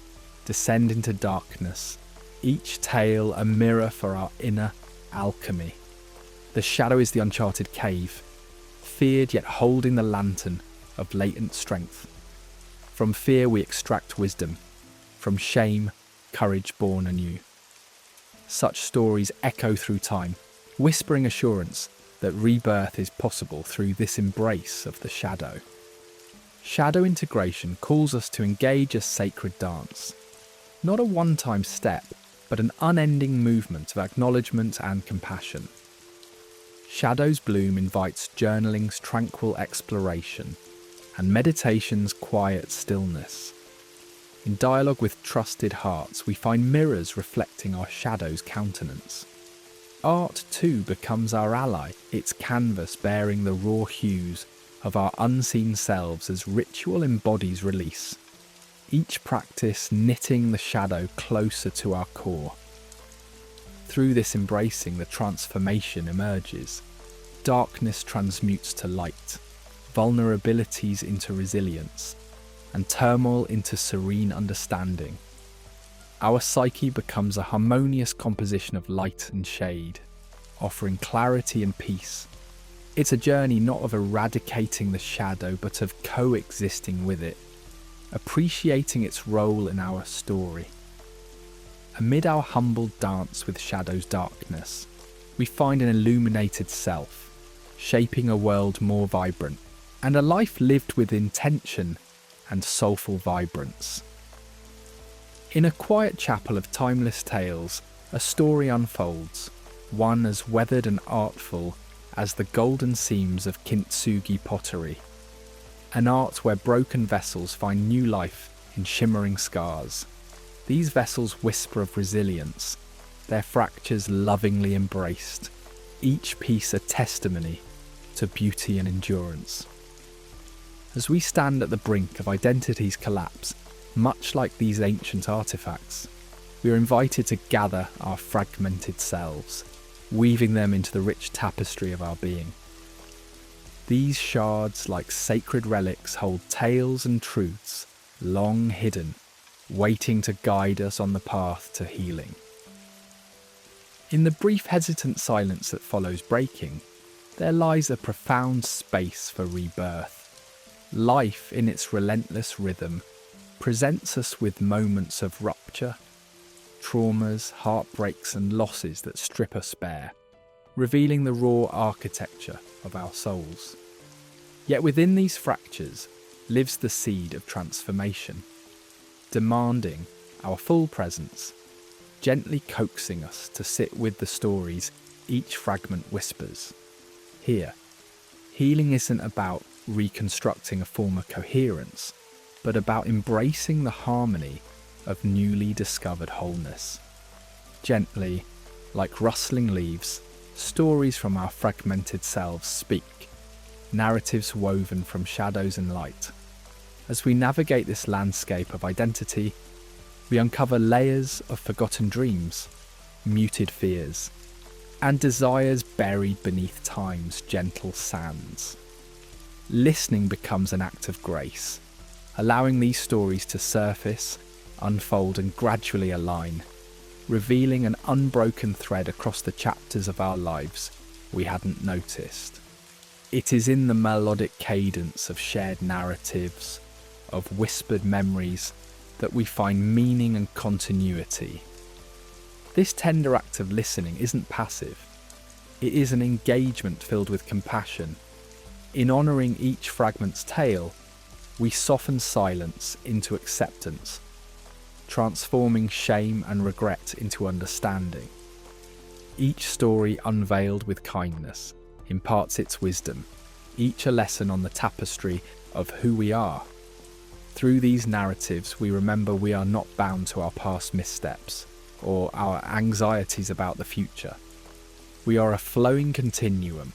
descend into darkness, each tale a mirror for our inner alchemy. The shadow is the uncharted cave, feared yet holding the lantern of latent strength. From fear we extract wisdom, from shame, courage born anew. Such stories echo through time, whispering assurance that rebirth is possible through this embrace of the shadow. Shadow integration calls us to engage a sacred dance, not a one-time step, but an unending movement of acknowledgement and compassion. Shadow's bloom invites journaling's tranquil exploration and meditation's quiet stillness. In dialogue with trusted hearts, we find mirrors reflecting our shadow's countenance. Art too becomes our ally, its canvas bearing the raw hues of our unseen selves as ritual embodies release. Each practice knitting the shadow closer to our core. Through this embracing, the transformation emerges. Darkness transmutes to light, vulnerabilities into resilience, and turmoil into serene understanding. Our psyche becomes a harmonious composition of light and shade, offering clarity and peace. It's a journey not of eradicating the shadow, but of coexisting with it, appreciating its role in our story. Amid our humble dance with shadow's darkness, we find an illuminated self, shaping a world more vibrant, and a life lived with intention and soulful vibrance. In a quiet chapel of timeless tales, a story unfolds, one as weathered and artful as the golden seams of kintsugi pottery. An art where broken vessels find new life in shimmering scars. These vessels whisper of resilience, their fractures lovingly embraced, each piece a testimony to beauty and endurance. As we stand at the brink of identity's collapse, much like these ancient artifacts, we are invited to gather our fragmented selves, weaving them into the rich tapestry of our being. These shards, like sacred relics, hold tales and truths long hidden, waiting to guide us on the path to healing. In the brief hesitant silence that follows breaking, there lies a profound space for rebirth. Life, in its relentless rhythm, presents us with moments of rupture, traumas, heartbreaks and losses that strip us bare, revealing the raw architecture of our souls. Yet within these fractures lives the seed of transformation, demanding our full presence, gently coaxing us to sit with the stories each fragment whispers. Here, healing isn't about reconstructing a former coherence, but about embracing the harmony of newly discovered wholeness. Gently, like rustling leaves, stories from our fragmented selves speak, narratives woven from shadows and light. As we navigate this landscape of identity, we uncover layers of forgotten dreams, muted fears, and desires buried beneath time's gentle sands. Listening becomes an act of grace, allowing these stories to surface, unfold and gradually align, revealing an unbroken thread across the chapters of our lives we hadn't noticed. It is in the melodic cadence of shared narratives, of whispered memories, that we find meaning and continuity. This tender act of listening isn't passive. It is an engagement filled with compassion. In honouring each fragment's tale, we soften silence into acceptance, transforming shame and regret into understanding. Each story unveiled with kindness imparts its wisdom, each a lesson on the tapestry of who we are. Through these narratives, we remember we are not bound to our past missteps or our anxieties about the future. We are a flowing continuum,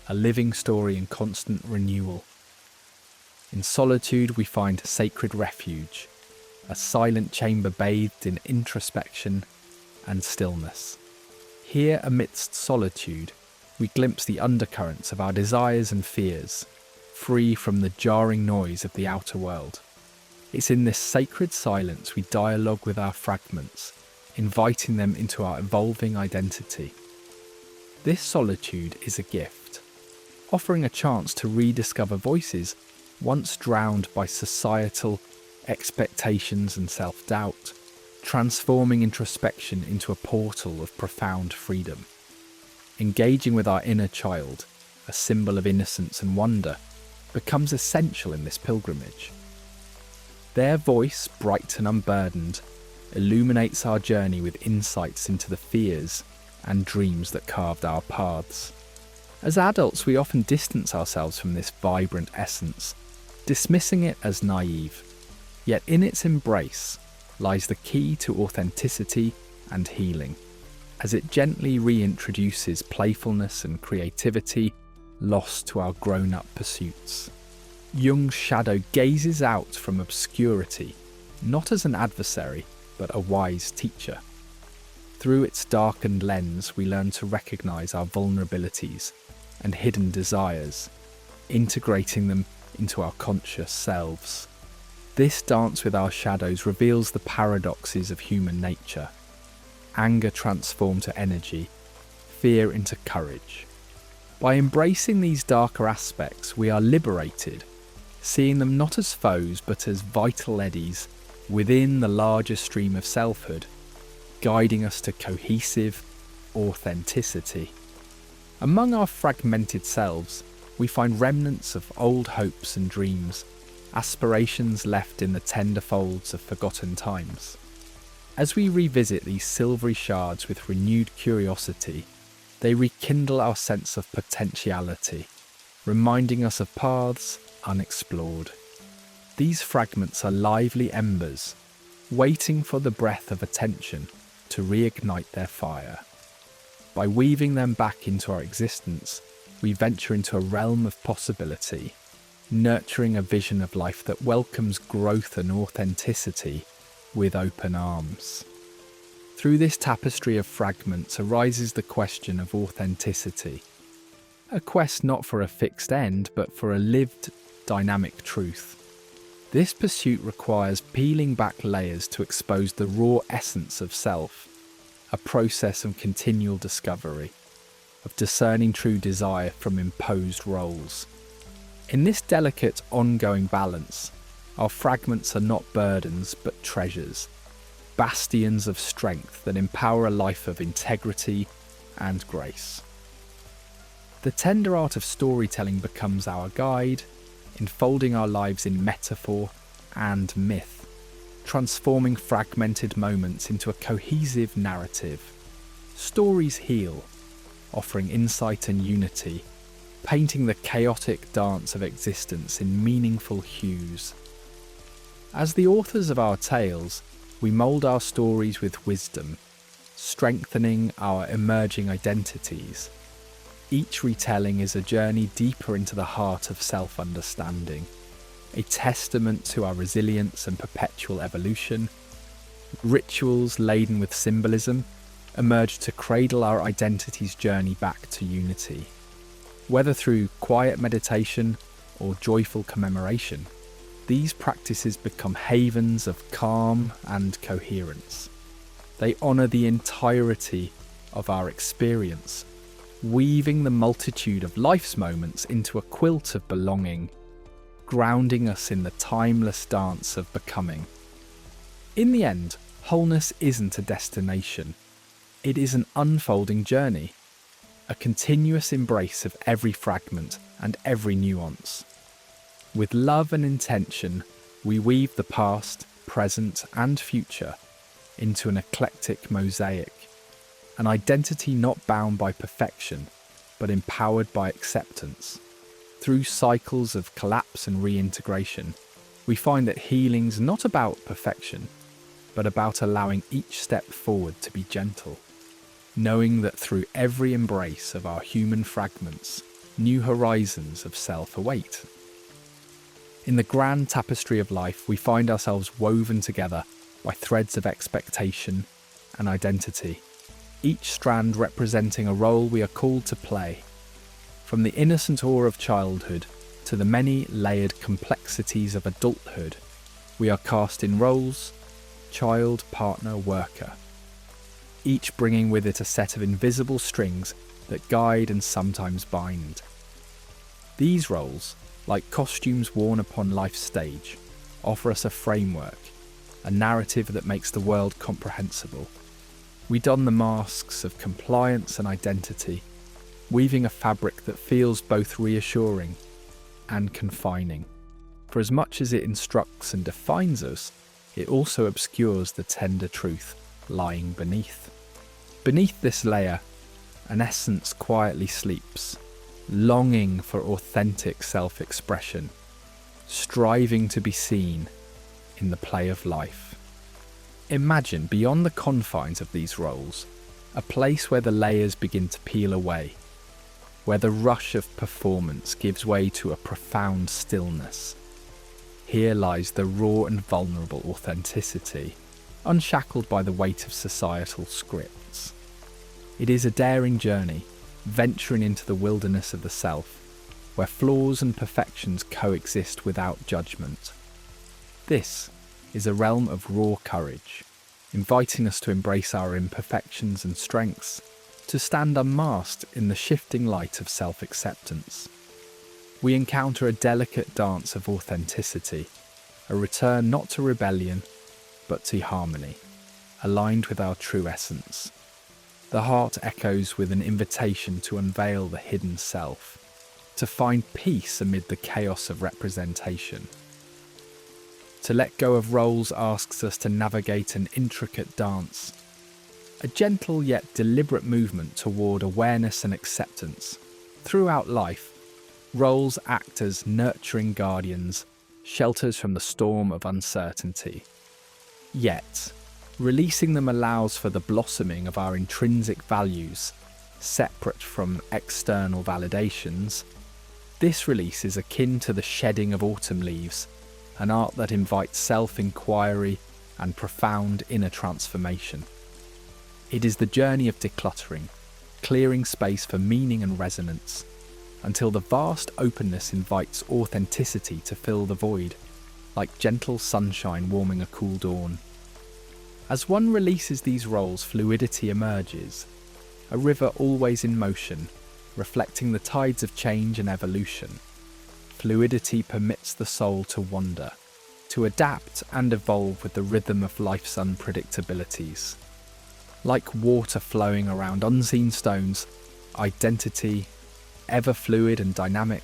a living story in constant renewal. In solitude, we find sacred refuge, a silent chamber bathed in introspection and stillness. Here, amidst solitude, we glimpse the undercurrents of our desires and fears, free from the jarring noise of the outer world. It's in this sacred silence we dialogue with our fragments, inviting them into our evolving identity. This solitude is a gift, offering a chance to rediscover voices once drowned by societal expectations and self-doubt, transforming introspection into a portal of profound freedom. Engaging with our inner child, a symbol of innocence and wonder, becomes essential in this pilgrimage. Their voice, bright and unburdened, illuminates our journey with insights into the fears and dreams that carved our paths. As adults, we often distance ourselves from this vibrant essence, dismissing it as naive. Yet in its embrace lies the key to authenticity and healing, as it gently reintroduces playfulness and creativity lost to our grown-up pursuits. Jung's shadow gazes out from obscurity, not as an adversary, but a wise teacher. Through its darkened lens, we learn to recognize our vulnerabilities and hidden desires, integrating them into our conscious selves. This dance with our shadows reveals the paradoxes of human nature. Anger transformed to energy, fear into courage. By embracing these darker aspects, we are liberated, seeing them not as foes but as vital eddies within the larger stream of selfhood, guiding us to cohesive authenticity. Among our fragmented selves, we find remnants of old hopes and dreams, aspirations left in the tender folds of forgotten times. As we revisit these silvery shards with renewed curiosity, they rekindle our sense of potentiality, reminding us of paths unexplored. These fragments are lively embers, waiting for the breath of attention to reignite their fire. By weaving them back into our existence, we venture into a realm of possibility, nurturing a vision of life that welcomes growth and authenticity with open arms. Through this tapestry of fragments arises the question of authenticity, a quest not for a fixed end, but for a lived, dynamic truth. This pursuit requires peeling back layers to expose the raw essence of self, a process of continual discovery, of discerning true desire from imposed roles. In this delicate, ongoing balance, our fragments are not burdens but treasures, bastions of strength that empower a life of integrity and grace. The tender art of storytelling becomes our guide, enfolding our lives in metaphor and myth, transforming fragmented moments into a cohesive narrative. Stories heal, offering insight and unity, painting the chaotic dance of existence in meaningful hues. As the authors of our tales, we mould our stories with wisdom, strengthening our emerging identities. Each retelling is a journey deeper into the heart of self-understanding, a testament to our resilience and perpetual evolution. Rituals laden with symbolism emerge to cradle our identity's journey back to unity. Whether through quiet meditation or joyful commemoration, these practices become havens of calm and coherence. They honour the entirety of our experience, weaving the multitude of life's moments into a quilt of belonging, grounding us in the timeless dance of becoming. In the end, wholeness isn't a destination, It is an unfolding journey, a continuous embrace of every fragment and every nuance. With love and intention, we weave the past, present, and future into an eclectic mosaic, an identity not bound by perfection, but empowered by acceptance. Through cycles of collapse and reintegration, we find that healing's not about perfection, but about allowing each step forward to be gentle, knowing that through every embrace of our human fragments, new horizons of self await. In the grand tapestry of life, we find ourselves woven together by threads of expectation and identity, each strand representing a role we are called to play. From the innocent awe of childhood to the many layered complexities of adulthood, we are cast in roles: child, partner, worker, each bringing with it a set of invisible strings that guide and sometimes bind. These roles, like costumes worn upon life's stage, offer us a framework, a narrative that makes the world comprehensible. We don the masks of compliance and identity, weaving a fabric that feels both reassuring and confining. For as much as it instructs and defines us, it also obscures the tender truth lying beneath. Beneath this layer, an essence quietly sleeps, longing for authentic self-expression, striving to be seen in the play of life. Imagine, beyond the confines of these roles, a place where the layers begin to peel away, where the rush of performance gives way to a profound stillness. Here lies the raw and vulnerable authenticity, unshackled by the weight of societal scripts. It is a daring journey, venturing into the wilderness of the self, where flaws and perfections coexist without judgment. This is a realm of raw courage, inviting us to embrace our imperfections and strengths, to stand unmasked in the shifting light of self-acceptance. We encounter a delicate dance of authenticity, a return not to rebellion, but to harmony, aligned with our true essence. The heart echoes with an invitation to unveil the hidden self, to find peace amid the chaos of representation. To let go of roles asks us to navigate an intricate dance, a gentle yet deliberate movement toward awareness and acceptance. Throughout life, roles act as nurturing guardians, shelters from the storm of uncertainty. Yet, releasing them allows for the blossoming of our intrinsic values, separate from external validations. This release is akin to the shedding of autumn leaves, an art that invites self-inquiry and profound inner transformation. It is the journey of decluttering, clearing space for meaning and resonance, until the vast openness invites authenticity to fill the void, like gentle sunshine warming a cool dawn. As one releases these roles, fluidity emerges, a river always in motion, reflecting the tides of change and evolution. Fluidity permits the soul to wander, to adapt and evolve with the rhythm of life's unpredictabilities. Like water flowing around unseen stones, identity, ever fluid and dynamic,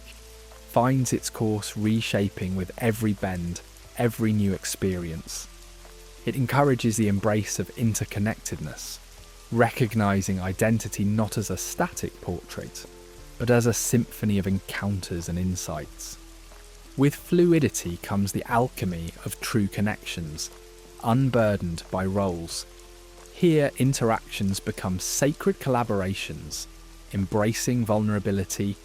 finds its course reshaping with every bend, every new experience. It encourages the embrace of interconnectedness, recognizing identity not as a static portrait, but as a symphony of encounters and insights. With fluidity comes the alchemy of true connections, unburdened by roles. Here, interactions become sacred collaborations, embracing vulnerability,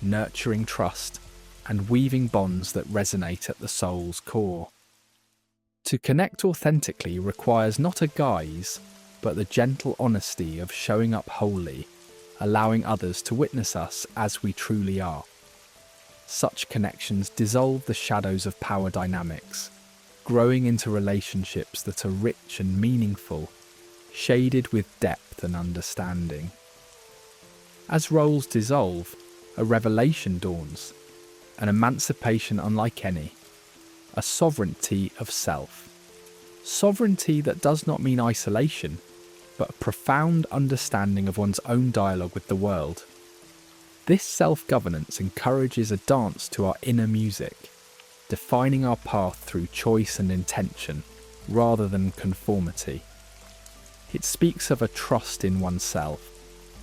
nurturing trust, and weaving bonds that resonate at the soul's core. To connect authentically requires not a guise, but the gentle honesty of showing up wholly, allowing others to witness us as we truly are. Such connections dissolve the shadows of power dynamics, growing into relationships that are rich and meaningful, shaded with depth and understanding. As roles dissolve, a revelation dawns, an emancipation unlike any, a sovereignty of self. Sovereignty that does not mean isolation, but a profound understanding of one's own dialogue with the world. This self-governance encourages a dance to our inner music, defining our path through choice and intention rather than conformity. It speaks of a trust in oneself,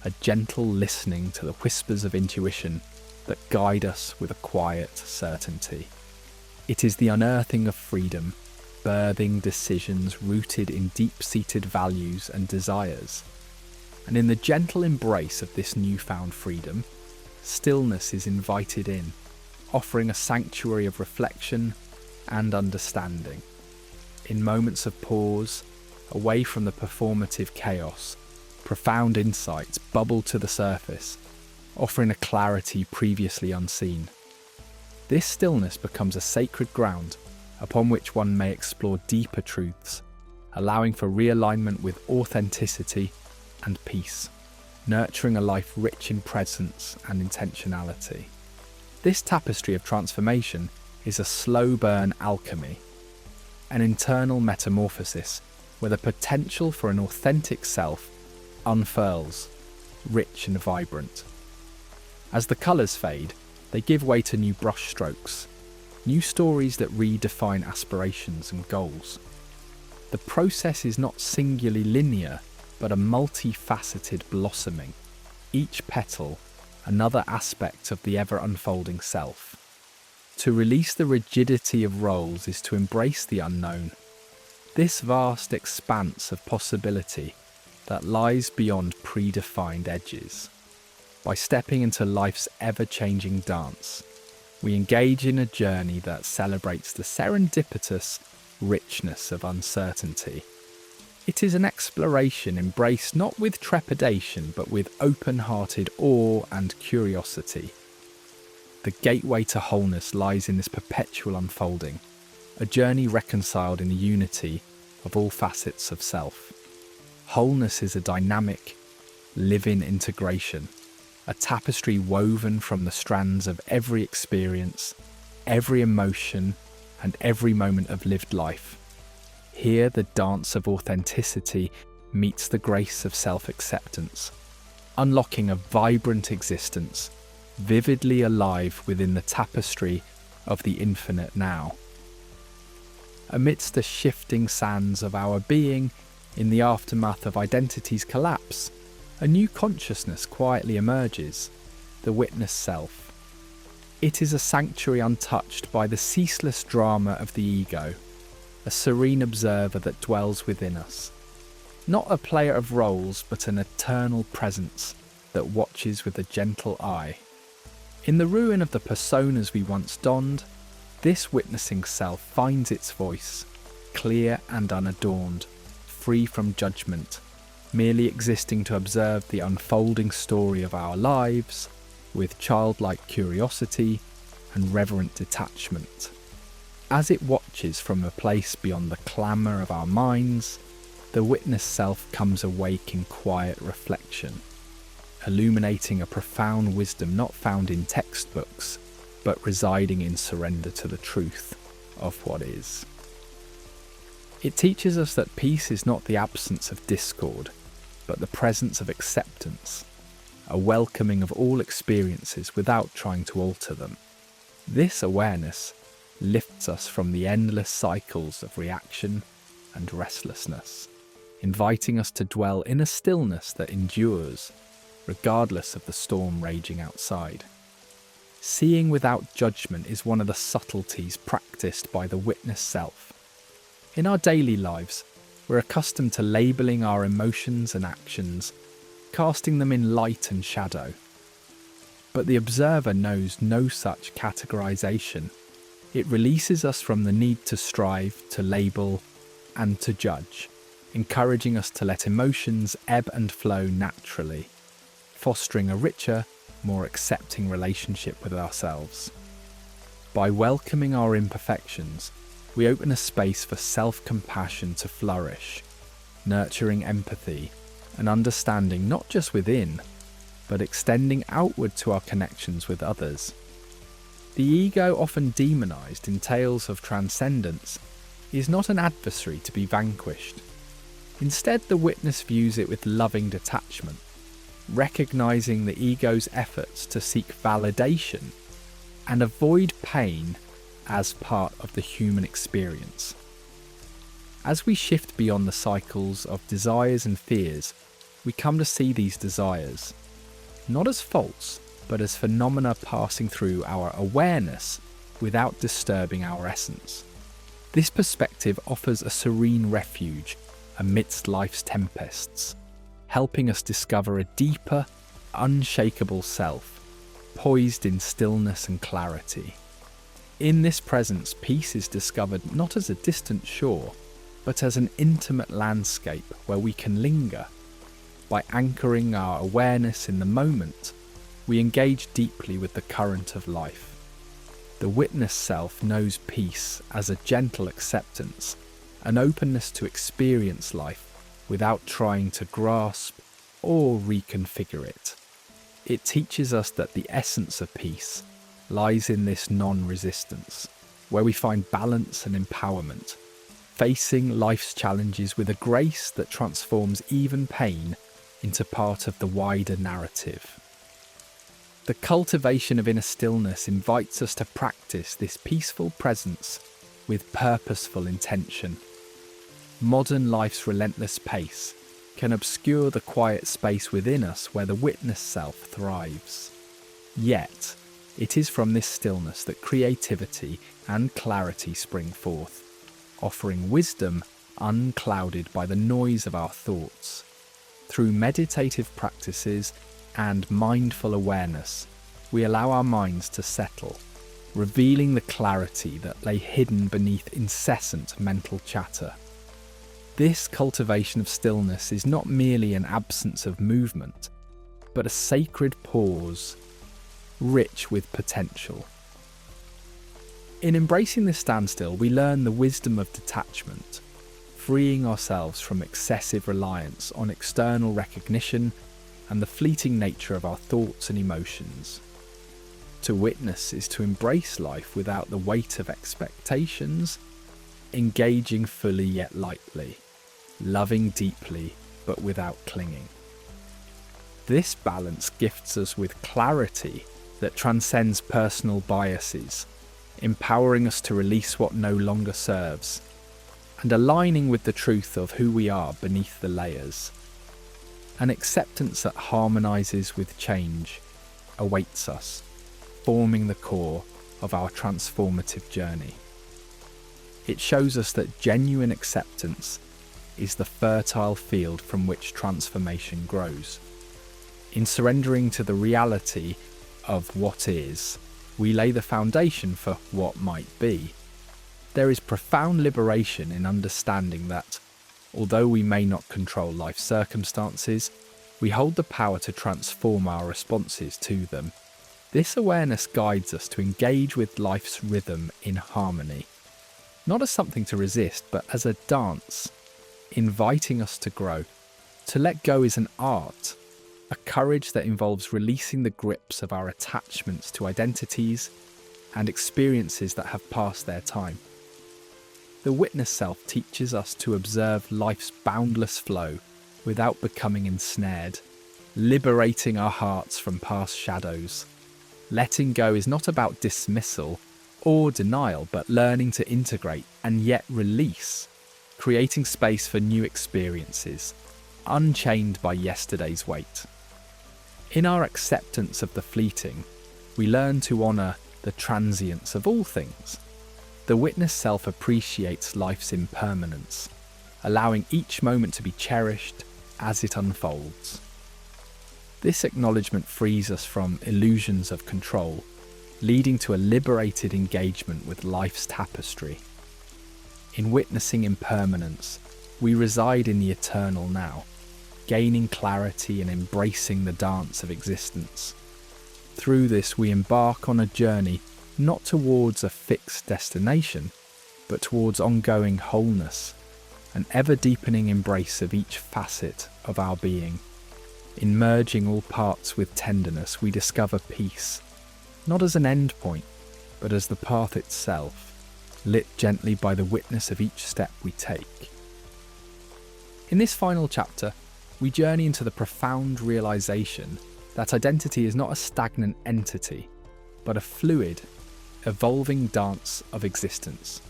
a gentle listening to the whispers of intuition that guide us with a quiet certainty. It is the unearthing of freedom, birthing decisions rooted in deep-seated values and desires. And in the gentle embrace of this newfound freedom, stillness is invited in, offering a sanctuary of reflection and understanding. In moments of pause, away from the performative chaos, profound insights bubble to the surface, offering a clarity previously unseen. This stillness becomes a sacred ground upon which one may explore deeper truths, allowing for realignment with authenticity and peace, nurturing a life rich in presence and intentionality. This tapestry of transformation is a slow burn alchemy, an internal metamorphosis where the potential for an authentic self unfurls, rich and vibrant. As the colours fade, they give way to new brushstrokes, new stories that redefine aspirations and goals. The process is not singularly linear, but a multifaceted blossoming, each petal another aspect of the ever-unfolding self. To release the rigidity of roles is to embrace the unknown, this vast expanse of possibility that lies beyond predefined edges. By stepping into life's ever-changing dance, we engage in a journey that celebrates the serendipitous richness of uncertainty. It is an exploration embraced not with trepidation, but with open-hearted awe and curiosity. The gateway to wholeness lies in this perpetual unfolding, a journey reconciled in the unity of all facets of self. Wholeness is a dynamic, living integration, a tapestry woven from the strands of every experience, every emotion, and every moment of lived life. Here, the dance of authenticity meets the grace of self-acceptance, unlocking a vibrant existence, vividly alive within the tapestry of the infinite now. Amidst the shifting sands of our being, in the aftermath of identity's collapse, a new consciousness quietly emerges, the witness self. It is a sanctuary untouched by the ceaseless drama of the ego, a serene observer that dwells within us. Not a player of roles, but an eternal presence that watches with a gentle eye. In the ruin of the personas we once donned, this witnessing self finds its voice, clear and unadorned, free from judgment, merely existing to observe the unfolding story of our lives with childlike curiosity and reverent detachment. As it watches from a place beyond the clamour of our minds, the witness self comes awake in quiet reflection, illuminating a profound wisdom not found in textbooks, but residing in surrender to the truth of what is. It teaches us that peace is not the absence of discord, but the presence of acceptance, a welcoming of all experiences without trying to alter them. This awareness lifts us from the endless cycles of reaction and restlessness, inviting us to dwell in a stillness that endures, regardless of the storm raging outside. Seeing without judgment is one of the subtleties practiced by the witness self. In our daily lives, we're accustomed to labelling our emotions and actions, casting them in light and shadow. But the observer knows no such categorization. It releases us from the need to strive, to label, and to judge, encouraging us to let emotions ebb and flow naturally, fostering a richer, more accepting relationship with ourselves. By welcoming our imperfections, we open a space for self-compassion to flourish, nurturing empathy and understanding not just within, but extending outward to our connections with others. The ego, often demonized in tales of transcendence, is not an adversary to be vanquished. Instead, the witness views it with loving detachment, recognizing the ego's efforts to seek validation and avoid pain as part of the human experience. As we shift beyond the cycles of desires and fears, we come to see these desires not as faults, but as phenomena passing through our awareness without disturbing our essence. This perspective offers a serene refuge amidst life's tempests, helping us discover a deeper, unshakable self, poised in stillness and clarity. In this presence, peace is discovered not as a distant shore, but as an intimate landscape where we can linger. By anchoring our awareness in the moment, we engage deeply with the current of life. The witness self knows peace as a gentle acceptance, an openness to experience life without trying to grasp or reconfigure it. It teaches us that the essence of peace lies in this non-resistance, where we find balance and empowerment, facing life's challenges with a grace that transforms even pain into part of the wider narrative. The cultivation of inner stillness invites us to practice this peaceful presence with purposeful intention. Modern life's relentless pace can obscure the quiet space within us where the witness self thrives. Yet, it is from this stillness that creativity and clarity spring forth, offering wisdom unclouded by the noise of our thoughts. Through meditative practices and mindful awareness, we allow our minds to settle, revealing the clarity that lay hidden beneath incessant mental chatter. This cultivation of stillness is not merely an absence of movement, but a sacred pause, rich with potential. In embracing this standstill, we learn the wisdom of detachment, freeing ourselves from excessive reliance on external recognition and the fleeting nature of our thoughts and emotions. To witness is to embrace life without the weight of expectations, engaging fully yet lightly, loving deeply but without clinging. This balance gifts us with clarity that transcends personal biases, empowering us to release what no longer serves, and aligning with the truth of who we are beneath the layers. An acceptance that harmonizes with change awaits us, forming the core of our transformative journey. It shows us that genuine acceptance is the fertile field from which transformation grows. In surrendering to the reality of what is, we lay the foundation for what might be. There is profound liberation in understanding that, although we may not control life's circumstances, we hold the power to transform our responses to them. This awareness guides us to engage with life's rhythm in harmony, not as something to resist, but as a dance, inviting us to grow. To let go is an art, a courage that involves releasing the grips of our attachments to identities and experiences that have passed their time. The witness self teaches us to observe life's boundless flow without becoming ensnared, liberating our hearts from past shadows. Letting go is not about dismissal or denial, but learning to integrate and yet release, creating space for new experiences, unchained by yesterday's weight. In our acceptance of the fleeting, we learn to honour the transience of all things. The witness self appreciates life's impermanence, allowing each moment to be cherished as it unfolds. This acknowledgement frees us from illusions of control, leading to a liberated engagement with life's tapestry. In witnessing impermanence, we reside in the eternal now, gaining clarity and embracing the dance of existence. Through this, we embark on a journey not towards a fixed destination, but towards ongoing wholeness, an ever-deepening embrace of each facet of our being. In merging all parts with tenderness, we discover peace, not as an end point, but as the path itself, lit gently by the witness of each step we take. In this final chapter, we journey into the profound realization that identity is not a stagnant entity, but a fluid, evolving dance of existence.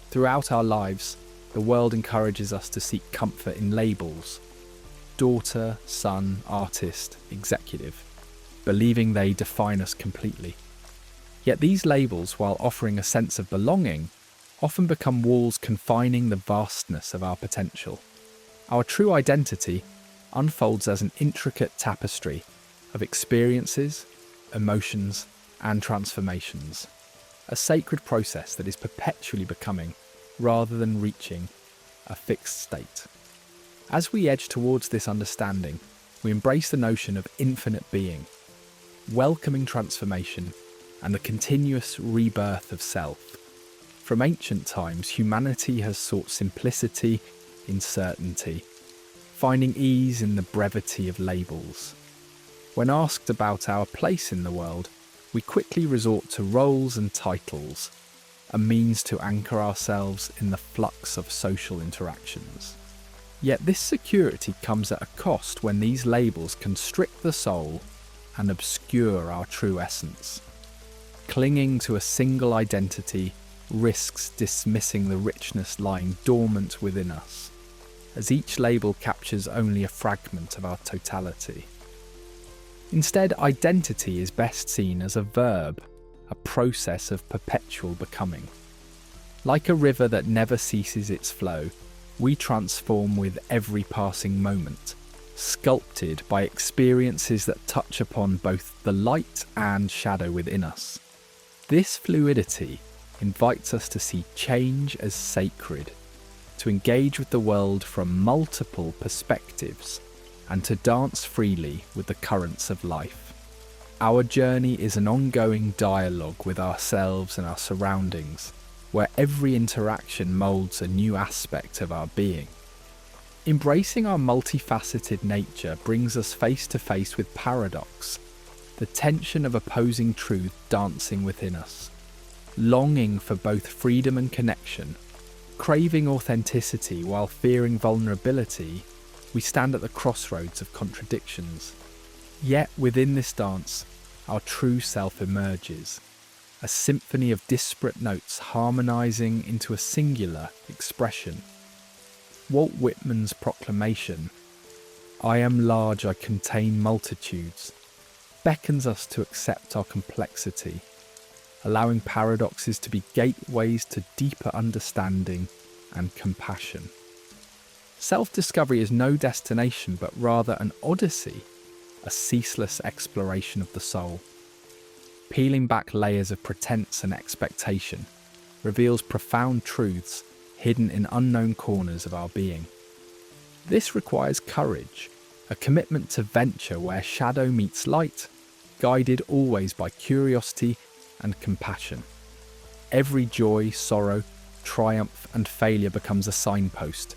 Throughout our lives, the world encourages us to seek comfort in labels: daughter, son, artist, executive, believing they define us completely. Yet these labels, while offering a sense of belonging, often become walls confining the vastness of our potential. Our true identity unfolds as an intricate tapestry of experiences, emotions, and transformations, a sacred process that is perpetually becoming rather than reaching a fixed state. As we edge towards this understanding, we embrace the notion of infinite being, welcoming transformation and the continuous rebirth of self. From ancient times, humanity has sought simplicity in certainty, finding ease in the brevity of labels. When asked about our place in the world, we quickly resort to roles and titles, a means to anchor ourselves in the flux of social interactions. Yet this security comes at a cost when these labels constrict the soul and obscure our true essence. Clinging to a single identity risks dismissing the richness lying dormant within us, as each label captures only a fragment of our totality. Instead, identity is best seen as a verb, a process of perpetual becoming. Like a river that never ceases its flow, we transform with every passing moment, sculpted by experiences that touch upon both the light and shadow within us. This fluidity invites us to see change as sacred, to engage with the world from multiple perspectives, and to dance freely with the currents of life. Our journey is an ongoing dialogue with ourselves and our surroundings, where every interaction molds a new aspect of our being. Embracing our multifaceted nature brings us face to face with paradox, the tension of opposing truth dancing within us. Longing for both freedom and connection, craving authenticity while fearing vulnerability, we stand at the crossroads of contradictions. Yet within this dance, our true self emerges, a symphony of disparate notes harmonizing into a singular expression. Walt Whitman's proclamation, "I am large, I contain multitudes," beckons us to accept our complexity, allowing paradoxes to be gateways to deeper understanding and compassion. Self-discovery is no destination, but rather an odyssey, a ceaseless exploration of the soul. Peeling back layers of pretense and expectation reveals profound truths hidden in unknown corners of our being. This requires courage, a commitment to venture where shadow meets light, guided always by curiosity and compassion. Every joy, sorrow, triumph, and failure becomes a signpost,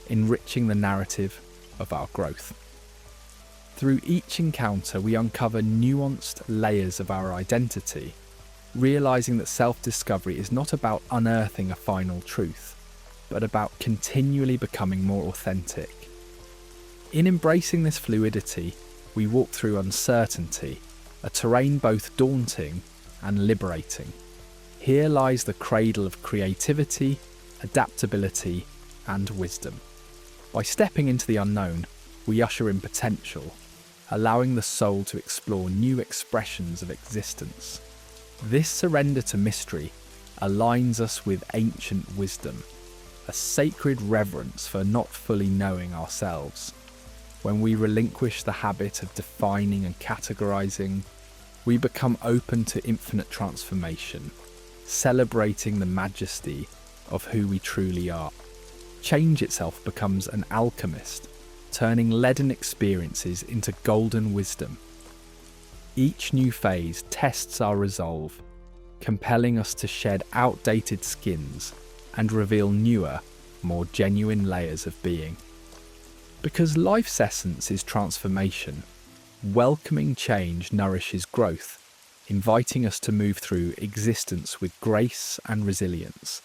enriching the narrative of our growth. Through each encounter, we uncover nuanced layers of our identity, realizing that self-discovery is not about unearthing a final truth, but about continually becoming more authentic. In embracing this fluidity, we walk through uncertainty, a terrain both daunting and liberating. Here lies the cradle of creativity, adaptability, and wisdom. By stepping into the unknown, we usher in potential, allowing the soul to explore new expressions of existence. This surrender to mystery aligns us with ancient wisdom, a sacred reverence for not fully knowing ourselves. When we relinquish the habit of defining and categorizing, we become open to infinite transformation, celebrating the majesty of who we truly are. Change itself becomes an alchemist, turning leaden experiences into golden wisdom. Each new phase tests our resolve, compelling us to shed outdated skins and reveal newer, more genuine layers of being. Because life's essence is transformation, welcoming change nourishes growth, inviting us to move through existence with grace and resilience.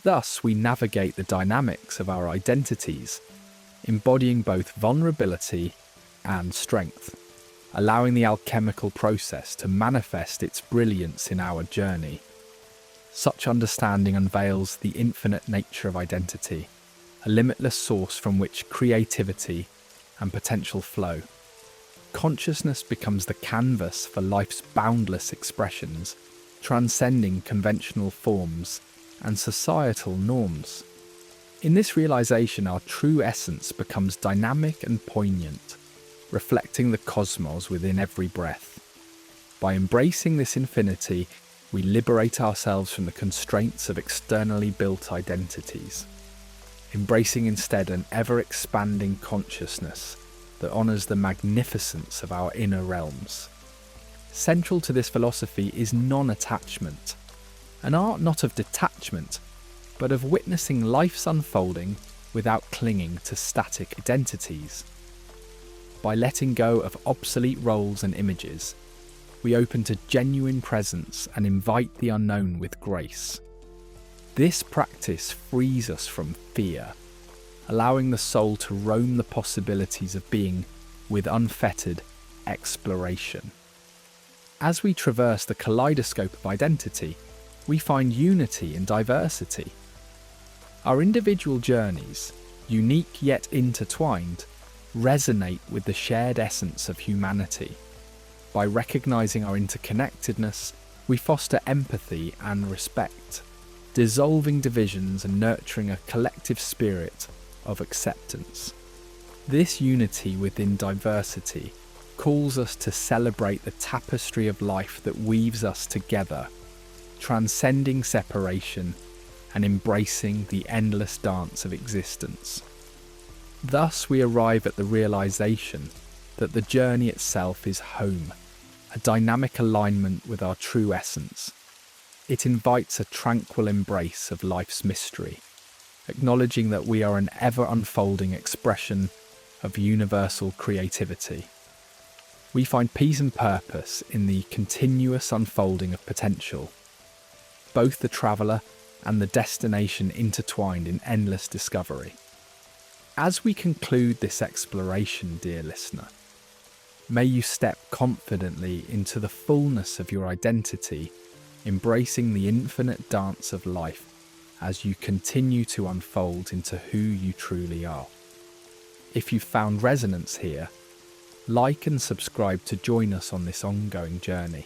Thus, we navigate the dynamics of our identities, embodying both vulnerability and strength, allowing the alchemical process to manifest its brilliance in our journey. Such understanding unveils the infinite nature of identity, a limitless source from which creativity and potential flow. Consciousness becomes the canvas for life's boundless expressions, transcending conventional forms and societal norms. In this realization, our true essence becomes dynamic and poignant, reflecting the cosmos within every breath. By embracing this infinity, we liberate ourselves from the constraints of externally built identities, embracing instead an ever-expanding consciousness that honors the magnificence of our inner realms. Central to this philosophy is non-attachment, an art not of detachment, but of witnessing life's unfolding without clinging to static identities. By letting go of obsolete roles and images, we open to genuine presence and invite the unknown with grace. This practice frees us from fear, allowing the soul to roam the possibilities of being with unfettered exploration. As we traverse the kaleidoscope of identity, we find unity in diversity. Our individual journeys, unique yet intertwined, resonate with the shared essence of humanity. By recognizing our interconnectedness, we foster empathy and respect, dissolving divisions and nurturing a collective spirit of acceptance. This unity within diversity calls us to celebrate the tapestry of life that weaves us together, transcending separation and embracing the endless dance of existence. Thus we arrive at the realization that the journey itself is home, a dynamic alignment with our true essence. It invites a tranquil embrace of life's mystery, acknowledging that we are an ever-unfolding expression of universal creativity. We find peace and purpose in the continuous unfolding of potential, both the traveller and the destination intertwined in endless discovery. As we conclude this exploration, dear listener, may you step confidently into the fullness of your identity, embracing the infinite dance of life as you continue to unfold into who you truly are. If you found resonance here, like and subscribe to join us on this ongoing journey.